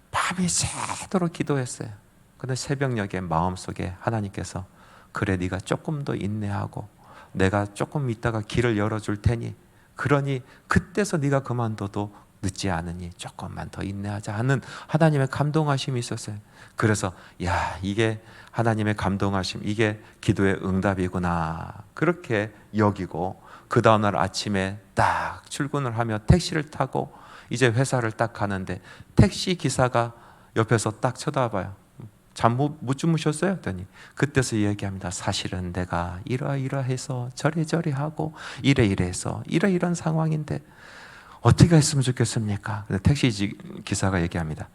밤이 새도록 기도했어요. 근데 새벽녘에 마음속에 하나님께서, 그래, 네가 조금 더 인내하고 내가 조금 있다가 길을 열어줄 테니, 그러니 그때서 네가 그만둬도 늦지 않으니 조금만 더 인내하자 하는 하나님의 감동하심이 있었어요. 그래서 야, 이게 하나님의 감동하심, 이게 기도의 응답이구나, 그렇게 여기고, 그 다음날 아침에 딱 출근을 하며 택시를 타고 이제 회사를 딱 가는데, 택시 기사가 옆에서 딱 쳐다봐요. 잠 못 주무셨어요? 했더니 그때서 얘기합니다. 사실은 내가 이러이러해서 저래저래하고 이래이래해서 이런 상황인데 어떻게 했으면 좋겠습니까? 택시 기사가 얘기합니다.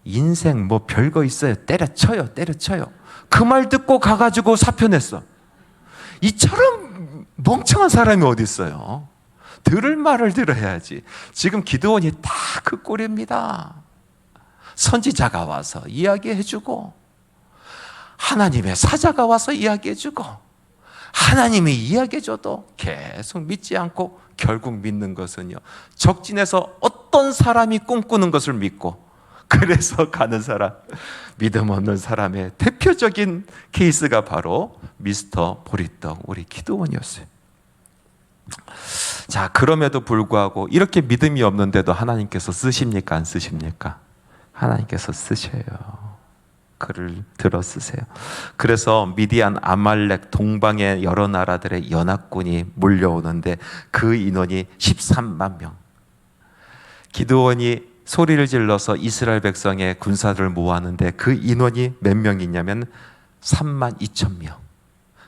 인생 뭐 별거 있어요. 때려쳐요. 그 말 듣고 가가지고 사표 냈어. 이처럼 멍청한 사람이 어디 있어요? 들을 말을 들어야지. 지금 기드온이 다 그 꼴입니다. 선지자가 와서 이야기해주고, 하나님의 사자가 와서 이야기해주고, 하나님이 이야기해줘도 계속 믿지 않고, 결국 믿는 것은요, 적진에서 어떤 사람이 꿈꾸는 것을 믿고, 그래서 가는 사람, 믿음 없는 사람의 대표적인 케이스가 바로 미스터 보리떡, 우리 기드온이었어요. 자, 그럼에도 불구하고 이렇게 믿음이 없는데도 하나님께서 쓰십니까? 안 쓰십니까? 하나님께서 쓰셔요. 그를 들어 쓰세요. 그래서 미디안, 아말렉, 동방의 여러 나라들의 연합군이 몰려오는데 그 인원이 13만 명. 기드온이 소리를 질러서 이스라엘 백성의 군사들을 모았는데 그 인원이 몇 명이냐면 3만 2천 명.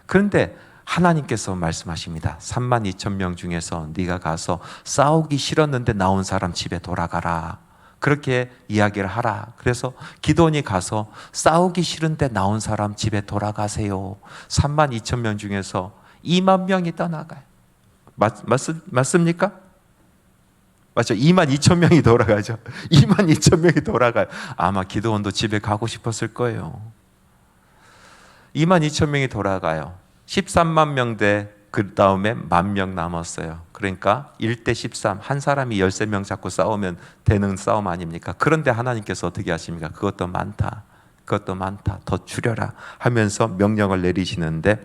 그런데 하나님께서 말씀하십니다. 3만 2천 명 중에서 네가 가서 싸우기 싫었는데 나온 사람 집에 돌아가라, 그렇게 이야기를 하라. 그래서 기드온이 가서 싸우기 싫은데 나온 사람 집에 돌아가세요. 3만 2천 명 중에서 2만 명이 떠나가요. 맞습니까? 맞죠? 2만 2천 명이 돌아가죠. 2만 2천 명이 돌아가요. 아마 기드온도 집에 가고 싶었을 거예요. 2만 2천 명이 돌아가요. 13만 명 대 그 다음에 10,000명 남았어요. 그러니까 1대 13, 한 사람이 13명 잡고 싸우면 되는 싸움 아닙니까? 그런데 하나님께서 어떻게 하십니까? 그것도 많다, 더 줄여라 하면서 명령을 내리시는데,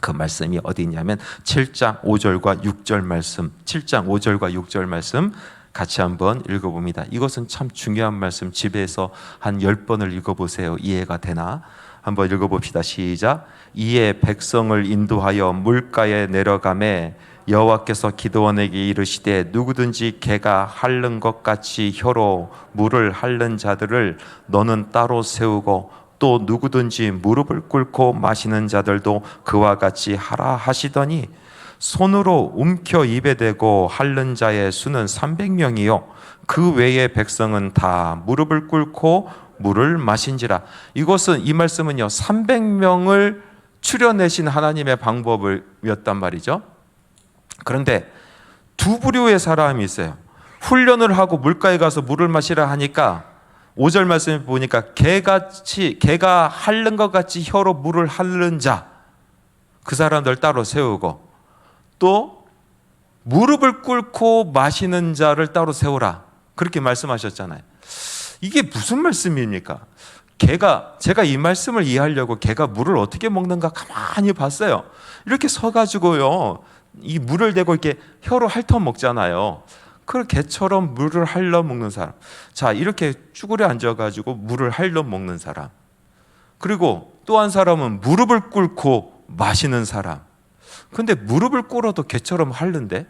그 말씀이 어디 있냐면 7장 5절과 6절 말씀, 7장 5절과 6절 말씀 같이 한번 읽어봅니다. 이것은 참 중요한 말씀, 집에서 한 10번을 읽어보세요. 이해가 되나? 한번 읽어봅시다. 시작. 이에 백성을 인도하여 물가에 내려가매 여호와께서 기드온에게 이르시되, 누구든지 개가 핥는 것 같이 혀로 물을 핥는 자들을 너는 따로 세우고, 또 누구든지 무릎을 꿇고 마시는 자들도 그와 같이 하라 하시더니, 손으로 움켜 입에 대고 핥는 자의 수는 300명이요 그 외의 백성은 다 무릎을 꿇고 물을 마신지라. 이것은, 이 말씀은요, 300명을 추려내신 하나님의 방법이었단 말이죠. 그런데 두 부류의 사람이 있어요. 훈련을 하고 물가에 가서 물을 마시라 하니까 5절 말씀에 보니까 개가 핥는 것 같이 혀로 물을 핥는 자, 그 사람들 따로 세우고, 또 무릎을 꿇고 마시는 자를 따로 세우라, 그렇게 말씀하셨잖아요. 이게 무슨 말씀입니까? 제가 이 말씀을 이해하려고 개가 물을 어떻게 먹는가 가만히 봤어요. 이렇게 서가지고요, 이 물을 대고 이렇게 혀로 핥아 먹잖아요. 그 개처럼 물을 핥아 먹는 사람, 자, 이렇게 쭈그려 앉아가지고 물을 핥아 먹는 사람, 그리고 또 한 사람은 무릎을 꿇고 마시는 사람. 근데 무릎을 꿇어도 개처럼 핥는데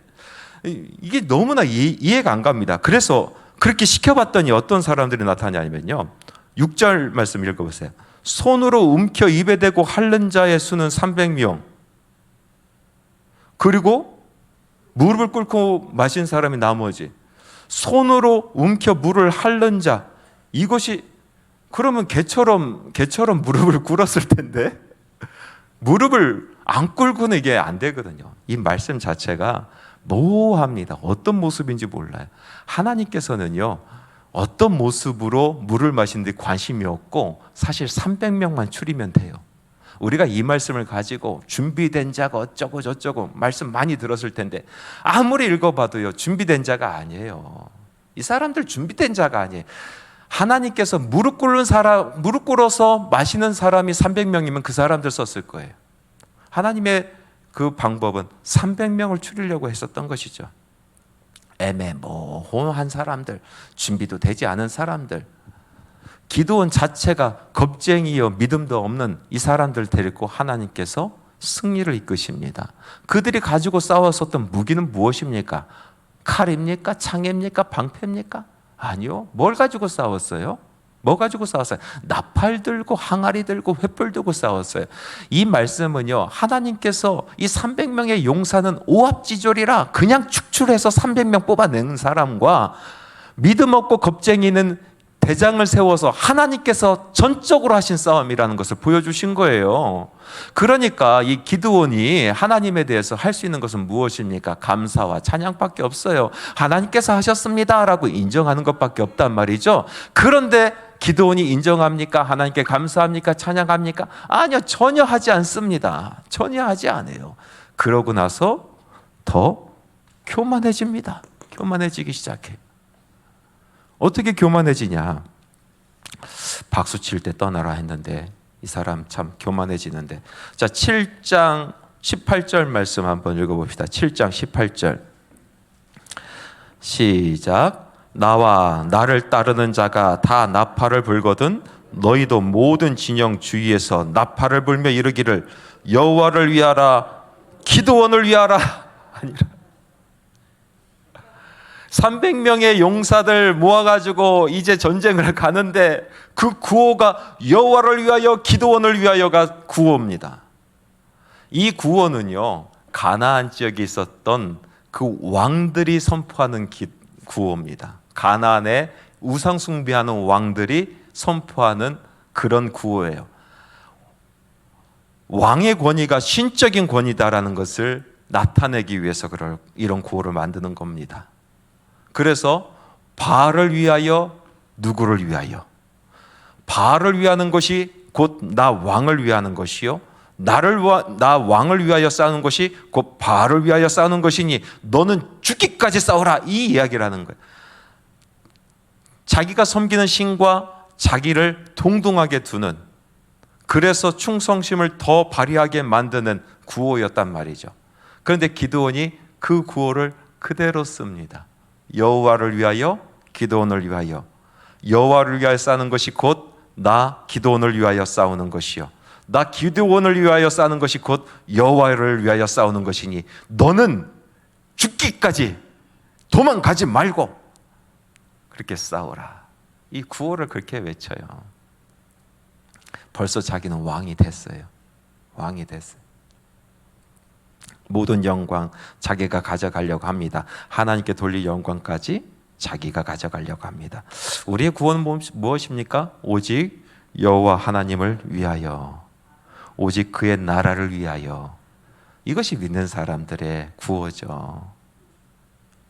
이게 너무나 이해가 안 갑니다. 그래서 그렇게 시켜봤더니 어떤 사람들이 나타나냐면요, 6절 말씀 읽어보세요. 손으로 움켜 입에 대고 핥는 자의 수는 300명, 그리고 무릎을 꿇고 마신 사람이 나머지. 손으로 움켜 물을 핥는 자, 이것이 그러면 개처럼 무릎을 꿇었을 텐데 무릎을 안 꿇고는 이게 안 되거든요. 이 말씀 자체가 모호합니다. 어떤 모습인지 몰라요. 하나님께서는요, 어떤 모습으로 물을 마시는데 관심이 없고 사실 300명만 추리면 돼요. 우리가 이 말씀을 가지고 준비된 자가 어쩌고 저쩌고 말씀 많이 들었을 텐데 아무리 읽어봐도요, 준비된 자가 아니에요. 이 사람들 준비된 자가 아니에요. 하나님께서 무릎 꿇어서 마시는 사람이 300명이면 그 사람들 썼을 거예요. 하나님의 그 방법은 300명을 추리려고 했었던 것이죠. 애매모호한 사람들, 준비도 되지 않은 사람들, 기도원 자체가 겁쟁이요 믿음도 없는 이 사람들 데리고 하나님께서 승리를 이끄십니다. 그들이 가지고 싸웠었던 무기는 무엇입니까? 칼입니까? 창입니까? 방패입니까? 아니요. 뭘 가지고 싸웠어요? 뭐 가지고 싸웠어요? 나팔 들고 항아리 들고 횃불 들고 싸웠어요. 이 말씀은요, 하나님께서 이 300명의 용사는 오합지졸이라 그냥 축출해서 300명 뽑아내는 사람과 믿음 없고 겁쟁이는 대장을 세워서 하나님께서 전적으로 하신 싸움이라는 것을 보여주신 거예요. 그러니까 이 기드온이 하나님에 대해서 할 수 있는 것은 무엇입니까? 감사와 찬양밖에 없어요. 하나님께서 하셨습니다 라고 인정하는 것밖에 없단 말이죠. 그런데 기드온이 인정합니까? 하나님께 감사합니까? 찬양합니까? 아니요, 전혀 하지 않습니다. 전혀 하지 않아요. 그러고 나서 더 교만해집니다. 교만해지기 시작해요. 어떻게 교만해지냐? 박수 칠 때 떠나라 했는데 이 사람 참 교만해지는데. 자, 7장 18절 말씀 한번 읽어봅시다. 7장 18절 시작. 나와 나를 따르는 자가 다 나팔을 불거든 너희도 모든 진영 주위에서 나팔을 불며 이르기를 여호와를 위하라, 기드온을 위하라 아니라. 300명의 용사들 모아가지고 이제 전쟁을 가는데 그 구호가 여호와를 위하여 기드온을 위하여가 구호입니다. 이 구호는요, 가나안 지역에 있었던 그 왕들이 선포하는 구호입니다. 가나안에 우상 숭배하는 왕들이 선포하는 그런 구호예요. 왕의 권위가 신적인 권위다라는 것을 나타내기 위해서 이런 구호를 만드는 겁니다. 그래서 바알을 위하여 누구를 위하여? 바알을 위하는 것이 곧 나 왕을 위하는 것이요, 나 왕을 위하여 싸우는 것이 곧 바알을 위하여 싸우는 것이니 너는 죽기까지 싸우라, 이 이야기를 하는 거예요. 자기가 섬기는 신과 자기를 동등하게 두는, 그래서 충성심을 더 발휘하게 만드는 구호였단 말이죠. 그런데 기드온이 그 구호를 그대로 씁니다. 여호와를 위하여 기드온을 위하여. 여호와를 위하여 싸우는 것이 곧 나 기드온을 위하여 싸우는 것이요, 나 기드온을 위하여 싸우는 것이 곧 여호와를 위하여 싸우는 것이니 너는 죽기까지 도망가지 말고 그렇게 싸우라. 이 구호를 그렇게 외쳐요. 벌써 자기는 왕이 됐어요. 왕이 됐어요. 모든 영광 자기가 가져가려고 합니다. 하나님께 돌릴 영광까지 자기가 가져가려고 합니다. 우리의 구원은 무엇입니까? 오직 여호와 하나님을 위하여, 오직 그의 나라를 위하여. 이것이 믿는 사람들의 구호죠.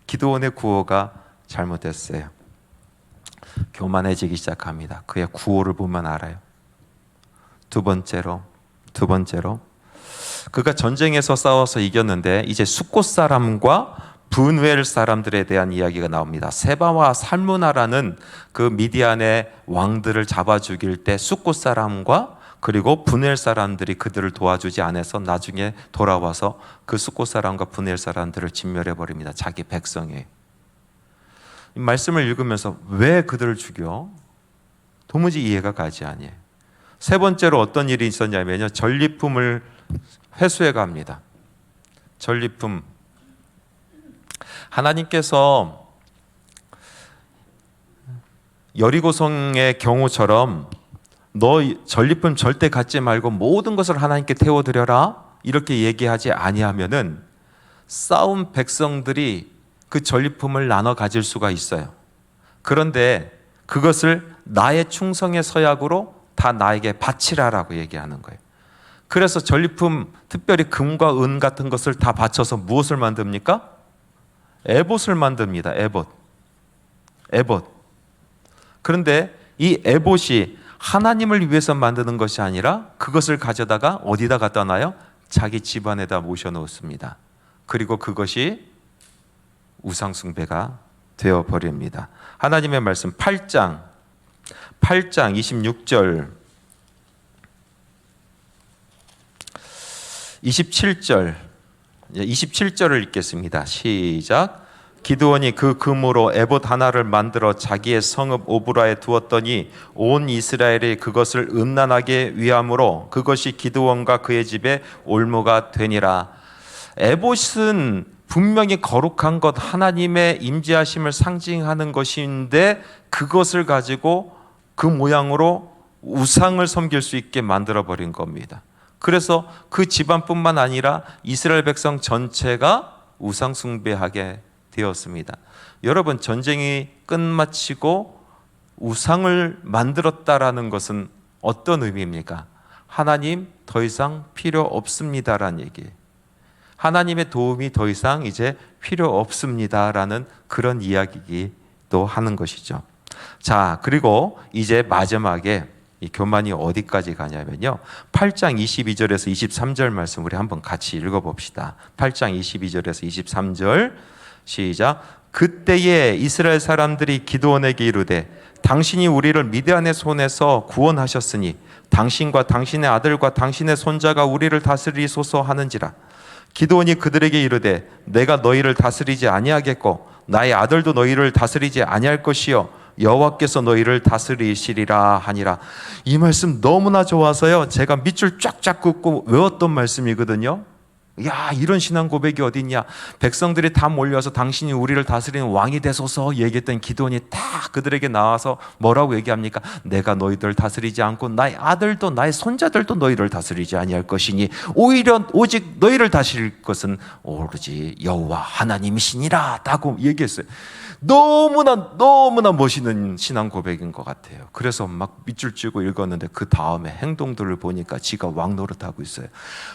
기드온의 구호가 잘못됐어요. 교만해지기 시작합니다. 그의 구호를 보면 알아요. 두 번째로 그가 전쟁에서 싸워서 이겼는데 이제 숫곳 사람과 분웰 사람들에 대한 이야기가 나옵니다. 세바와 살무나라는 그 미디안의 왕들을 잡아 죽일 때 숫곳 사람과 그리고 분웰 사람들이 그들을 도와주지 않아서 나중에 돌아와서 그 숫곳 사람과 분웰 사람들을 진멸해 버립니다. 자기 백성이. 이 말씀을 읽으면서 왜 그들을 죽여? 도무지 이해가 가지 아니에요. 세 번째로 어떤 일이 있었냐면요, 전리품을 회수해 갑니다. 전리품. 하나님께서 여리고성의 경우처럼 너 전리품 절대 갖지 말고 모든 것을 하나님께 태워드려라 이렇게 얘기하지 아니하면은 싸운 백성들이 그 전리품을 나눠 가질 수가 있어요. 그런데 그것을 나의 충성의 서약으로 다 나에게 바치라라고 얘기하는 거예요. 그래서 전리품, 특별히 금과 은 같은 것을 다 바쳐서 무엇을 만듭니까? 에봇을 만듭니다. 에봇. 그런데 이 에봇이 하나님을 위해서 만드는 것이 아니라 그것을 가져다가 어디다 갖다 놔요? 자기 집안에다 모셔놓습니다. 그리고 그것이 우상숭배가 되어버립니다. 하나님의 말씀 8장 26절 27절을 읽겠습니다. 시작. 기드온이 그 금으로 에봇 하나를 만들어 자기의 성읍 오브라에 두었더니 온 이스라엘이 그것을 음란하게 위함으로 그것이 기드온과 그의 집에 올무가 되니라. 에봇은 분명히 거룩한 것, 하나님의 임재하심을 상징하는 것인데 그것을 가지고 그 모양으로 우상을 섬길 수 있게 만들어버린 겁니다. 그래서 그 집안뿐만 아니라 이스라엘 백성 전체가 우상 숭배하게 되었습니다. 여러분, 전쟁이 끝마치고 우상을 만들었다라는 것은 어떤 의미입니까? 하나님 더 이상 필요 없습니다라는 얘기예요. 하나님의 도움이 더 이상 이제 필요 없습니다라는 그런 이야기도 하는 것이죠. 자, 그리고 이제 마지막에 이 교만이 어디까지 가냐면요, 8장 22절에서 23절 말씀 우리 한번 같이 읽어봅시다. 8장 22절에서 23절 시작. 그때에 이스라엘 사람들이 기드온에게 이르되 당신이 우리를 미디안의 손에서 구원하셨으니 당신과 당신의 아들과 당신의 손자가 우리를 다스리소서 하는지라. 기드온이 그들에게 이르되 내가 너희를 다스리지 아니하겠고 나의 아들도 너희를 다스리지 아니할 것이요 여호와께서 너희를 다스리시리라 하니라. 이 말씀 너무나 좋아서요, 제가 밑줄 쫙쫙 긋고 외웠던 말씀이거든요. 야, 이런 신앙 고백이 어딨냐. 백성들이 다 몰려서 당신이 우리를 다스리는 왕이 되소서 얘기했던 기드온이 딱 그들에게 나와서 뭐라고 얘기합니까? 내가 너희들 다스리지 않고 나의 아들도 나의 손자들도 너희를 다스리지 아니할 것이니 오직 너희를 다스릴 것은 오로지 여호와 하나님이시니라 라고 얘기했어요. 너무나 멋있는 신앙 고백인 것 같아요. 그래서 막 밑줄 치고 읽었는데 그 다음에 행동들을 보니까 지가 왕 노릇하고 있어요.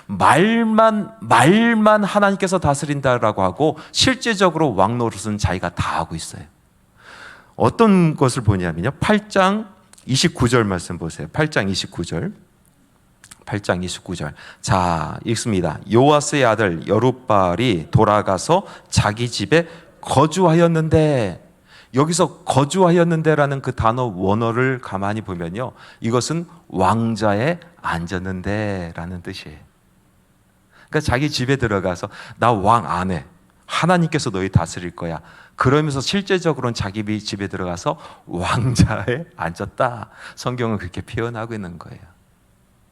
말만 하나님께서 다스린다라고 하고 실제적으로 왕 노릇은 자기가 다 하고 있어요. 어떤 것을 보냐면요, 8장 29절 말씀 보세요. 8장 29절. 자, 읽습니다. 요아스의 아들 여룻바알이 돌아가서 자기 집에 거주하였는데, 여기서 거주하였는데라는 그 단어 원어를 가만히 보면요, 이것은 왕자에 앉았는데 라는 뜻이에요. 그러니까 자기 집에 들어가서 나 왕 안 해, 하나님께서 너희 다스릴 거야, 그러면서 실제적으로는 자기 집에 들어가서 왕자에 앉았다. 성경은 그렇게 표현하고 있는 거예요.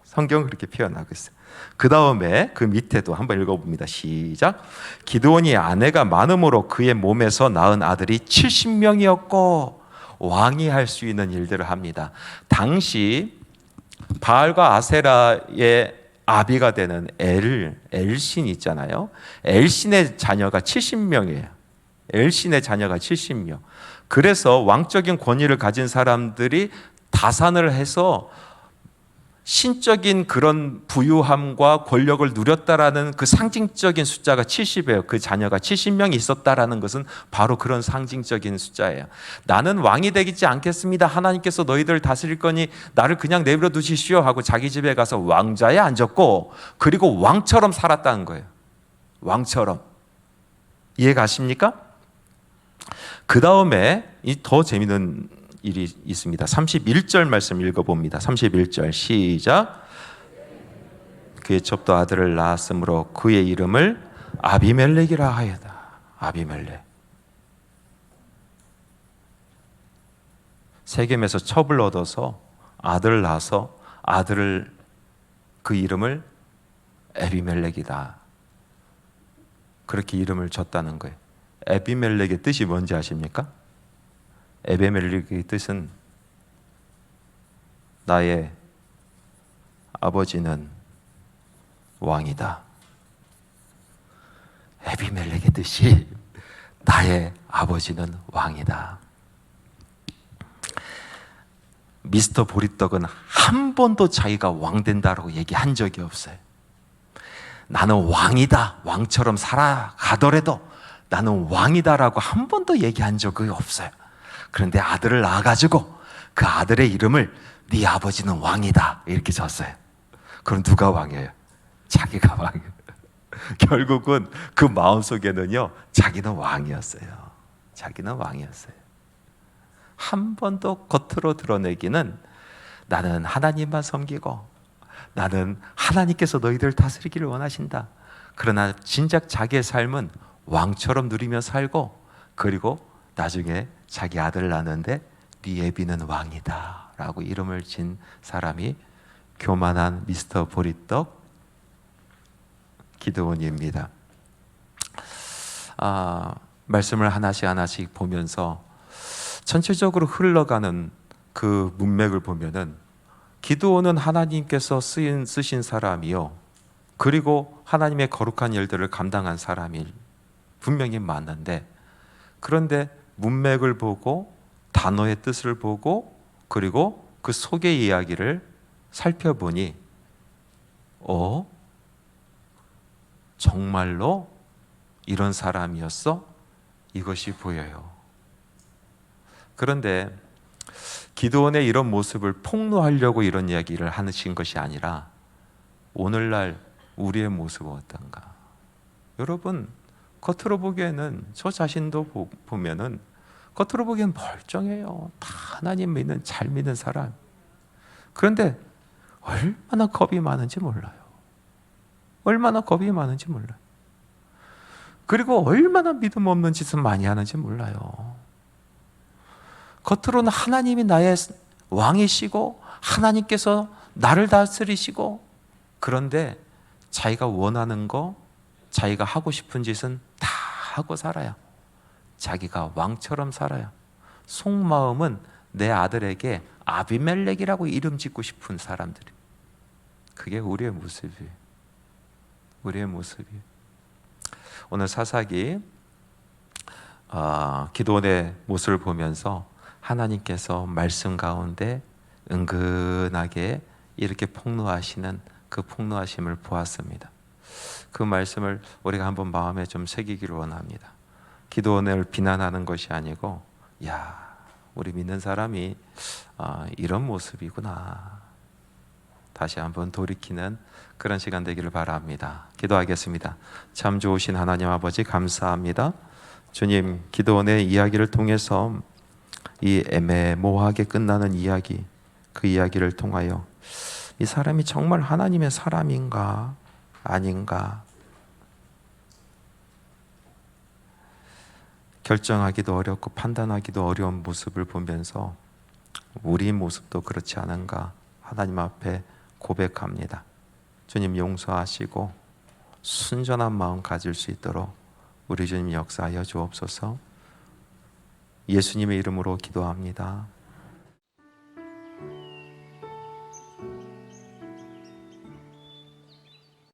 성경은 그렇게 표현하고 있어요. 그 다음에 그 밑에도 한번 읽어봅니다. 시작. 기드온이 아내가 많음으로 그의 몸에서 낳은 아들이 70명이었고 왕이 할 수 있는 일들을 합니다. 당시 바알과 아세라의 아비가 되는 엘신 있잖아요. 엘신의 자녀가 70명이에요. 엘신의 자녀가 70명. 그래서 왕적인 권위를 가진 사람들이 다산을 해서 신적인 그런 부유함과 권력을 누렸다라는 그 상징적인 숫자가 70이에요. 그 자녀가 70명이 있었다라는 것은 바로 그런 상징적인 숫자예요. 나는 왕이 되지 않겠습니다. 하나님께서 너희들을 다스릴 거니 나를 그냥 내버려 두십시오 하고 자기 집에 가서 왕좌에 앉았고, 그리고 왕처럼 살았다는 거예요. 왕처럼. 이해 가십니까? 그 다음에 더 재미있는 일이 있습니다. 31절 말씀 읽어봅니다. 31절 시작. 그의 첩도 아들을 낳았으므로 그의 이름을 아비멜렉이라 하였다. 아비멜렉. 세겜에서 첩을 얻어서 아들을 낳아서 아들을 그 이름을 에비멜렉이다. 그렇게 이름을 줬다는 거예요. 에비멜렉의 뜻이 뭔지 아십니까? 에비멜렉의 뜻은 나의 아버지는 왕이다. 에비멜렉의 뜻이 나의 아버지는 왕이다. 미스터 보리떡은 한 번도 자기가 왕 된다라고 얘기한 적이 없어요. 나는 왕이다, 왕처럼 살아가더라도 나는 왕이다라고 한 번도 얘기한 적이 없어요. 그런데 아들을 낳아가지고 그 아들의 이름을 네 아버지는 왕이다 이렇게 줬어요. 그럼 누가 왕이에요? 자기가 왕이에요. 결국은 그 마음속에는요, 자기는 왕이었어요. 자기는 왕이었어요. 한 번도 겉으로 드러내기는 나는 하나님만 섬기고 나는 하나님께서 너희들을 다스리기를 원하신다. 그러나 진작 자기의 삶은 왕처럼 누리며 살고, 그리고 나중에 자기 아들을 낳는데 네 애비는 왕이다 라고 이름을 진 사람이 교만한 미스터 보리떡 기드온입니다. 말씀을 하나씩 보면서 전체적으로 흘러가는 그 문맥을 보면은 기드온은 하나님께서 쓰신 사람이요, 그리고 하나님의 거룩한 일들을 감당한 사람이 분명히 맞는데, 그런데 문맥을 보고 단어의 뜻을 보고 그리고 그 속의 이야기를 살펴보니 정말로 이런 사람이었어? 이것이 보여요. 그런데 기드온의 이런 모습을 폭로하려고 이런 이야기를 하신 것이 아니라 오늘날 우리의 모습은 어떤가? 여러분, 겉으로 보기에는 저 자신도 보면은 겉으로 보기엔 멀쩡해요. 다 하나님 믿는, 잘 믿는 사람. 그런데 얼마나 겁이 많은지 몰라요. 얼마나 겁이 많은지 몰라요. 그리고 얼마나 믿음 없는 짓을 많이 하는지 몰라요. 겉으로는 하나님이 나의 왕이시고 하나님께서 나를 다스리시고, 그런데 자기가 원하는 거, 자기가 하고 싶은 짓은 다 하고 살아요. 자기가 왕처럼 살아요. 속마음은 내 아들에게 아비멜렉이라고 이름 짓고 싶은 사람들이. 그게 우리의 모습이에요. 우리의 모습이에요. 오늘 사사기 기도원의 모습을 보면서 하나님께서 말씀 가운데 은근하게 이렇게 폭로하시는 그 폭로하심을 보았습니다. 그 말씀을 우리가 한번 마음에 좀 새기기를 원합니다. 기도원을 비난하는 것이 아니고, 우리 믿는 사람이 이런 모습이구나, 다시 한번 돌이키는 그런 시간 되기를 바랍니다. 기도하겠습니다. 참 좋으신 하나님 아버지, 감사합니다. 주님, 기도원의 이야기를 통해서 이 애매모호하게 끝나는 이야기, 그 이야기를 통하여 이 사람이 정말 하나님의 사람인가 아닌가 결정하기도 어렵고 판단하기도 어려운 모습을 보면서 우리 모습도 그렇지 않은가 하나님 앞에 고백합니다. 주님, 용서하시고 순전한 마음 가질 수 있도록 우리 주님 역사하여 주옵소서. 예수님의 이름으로 기도합니다.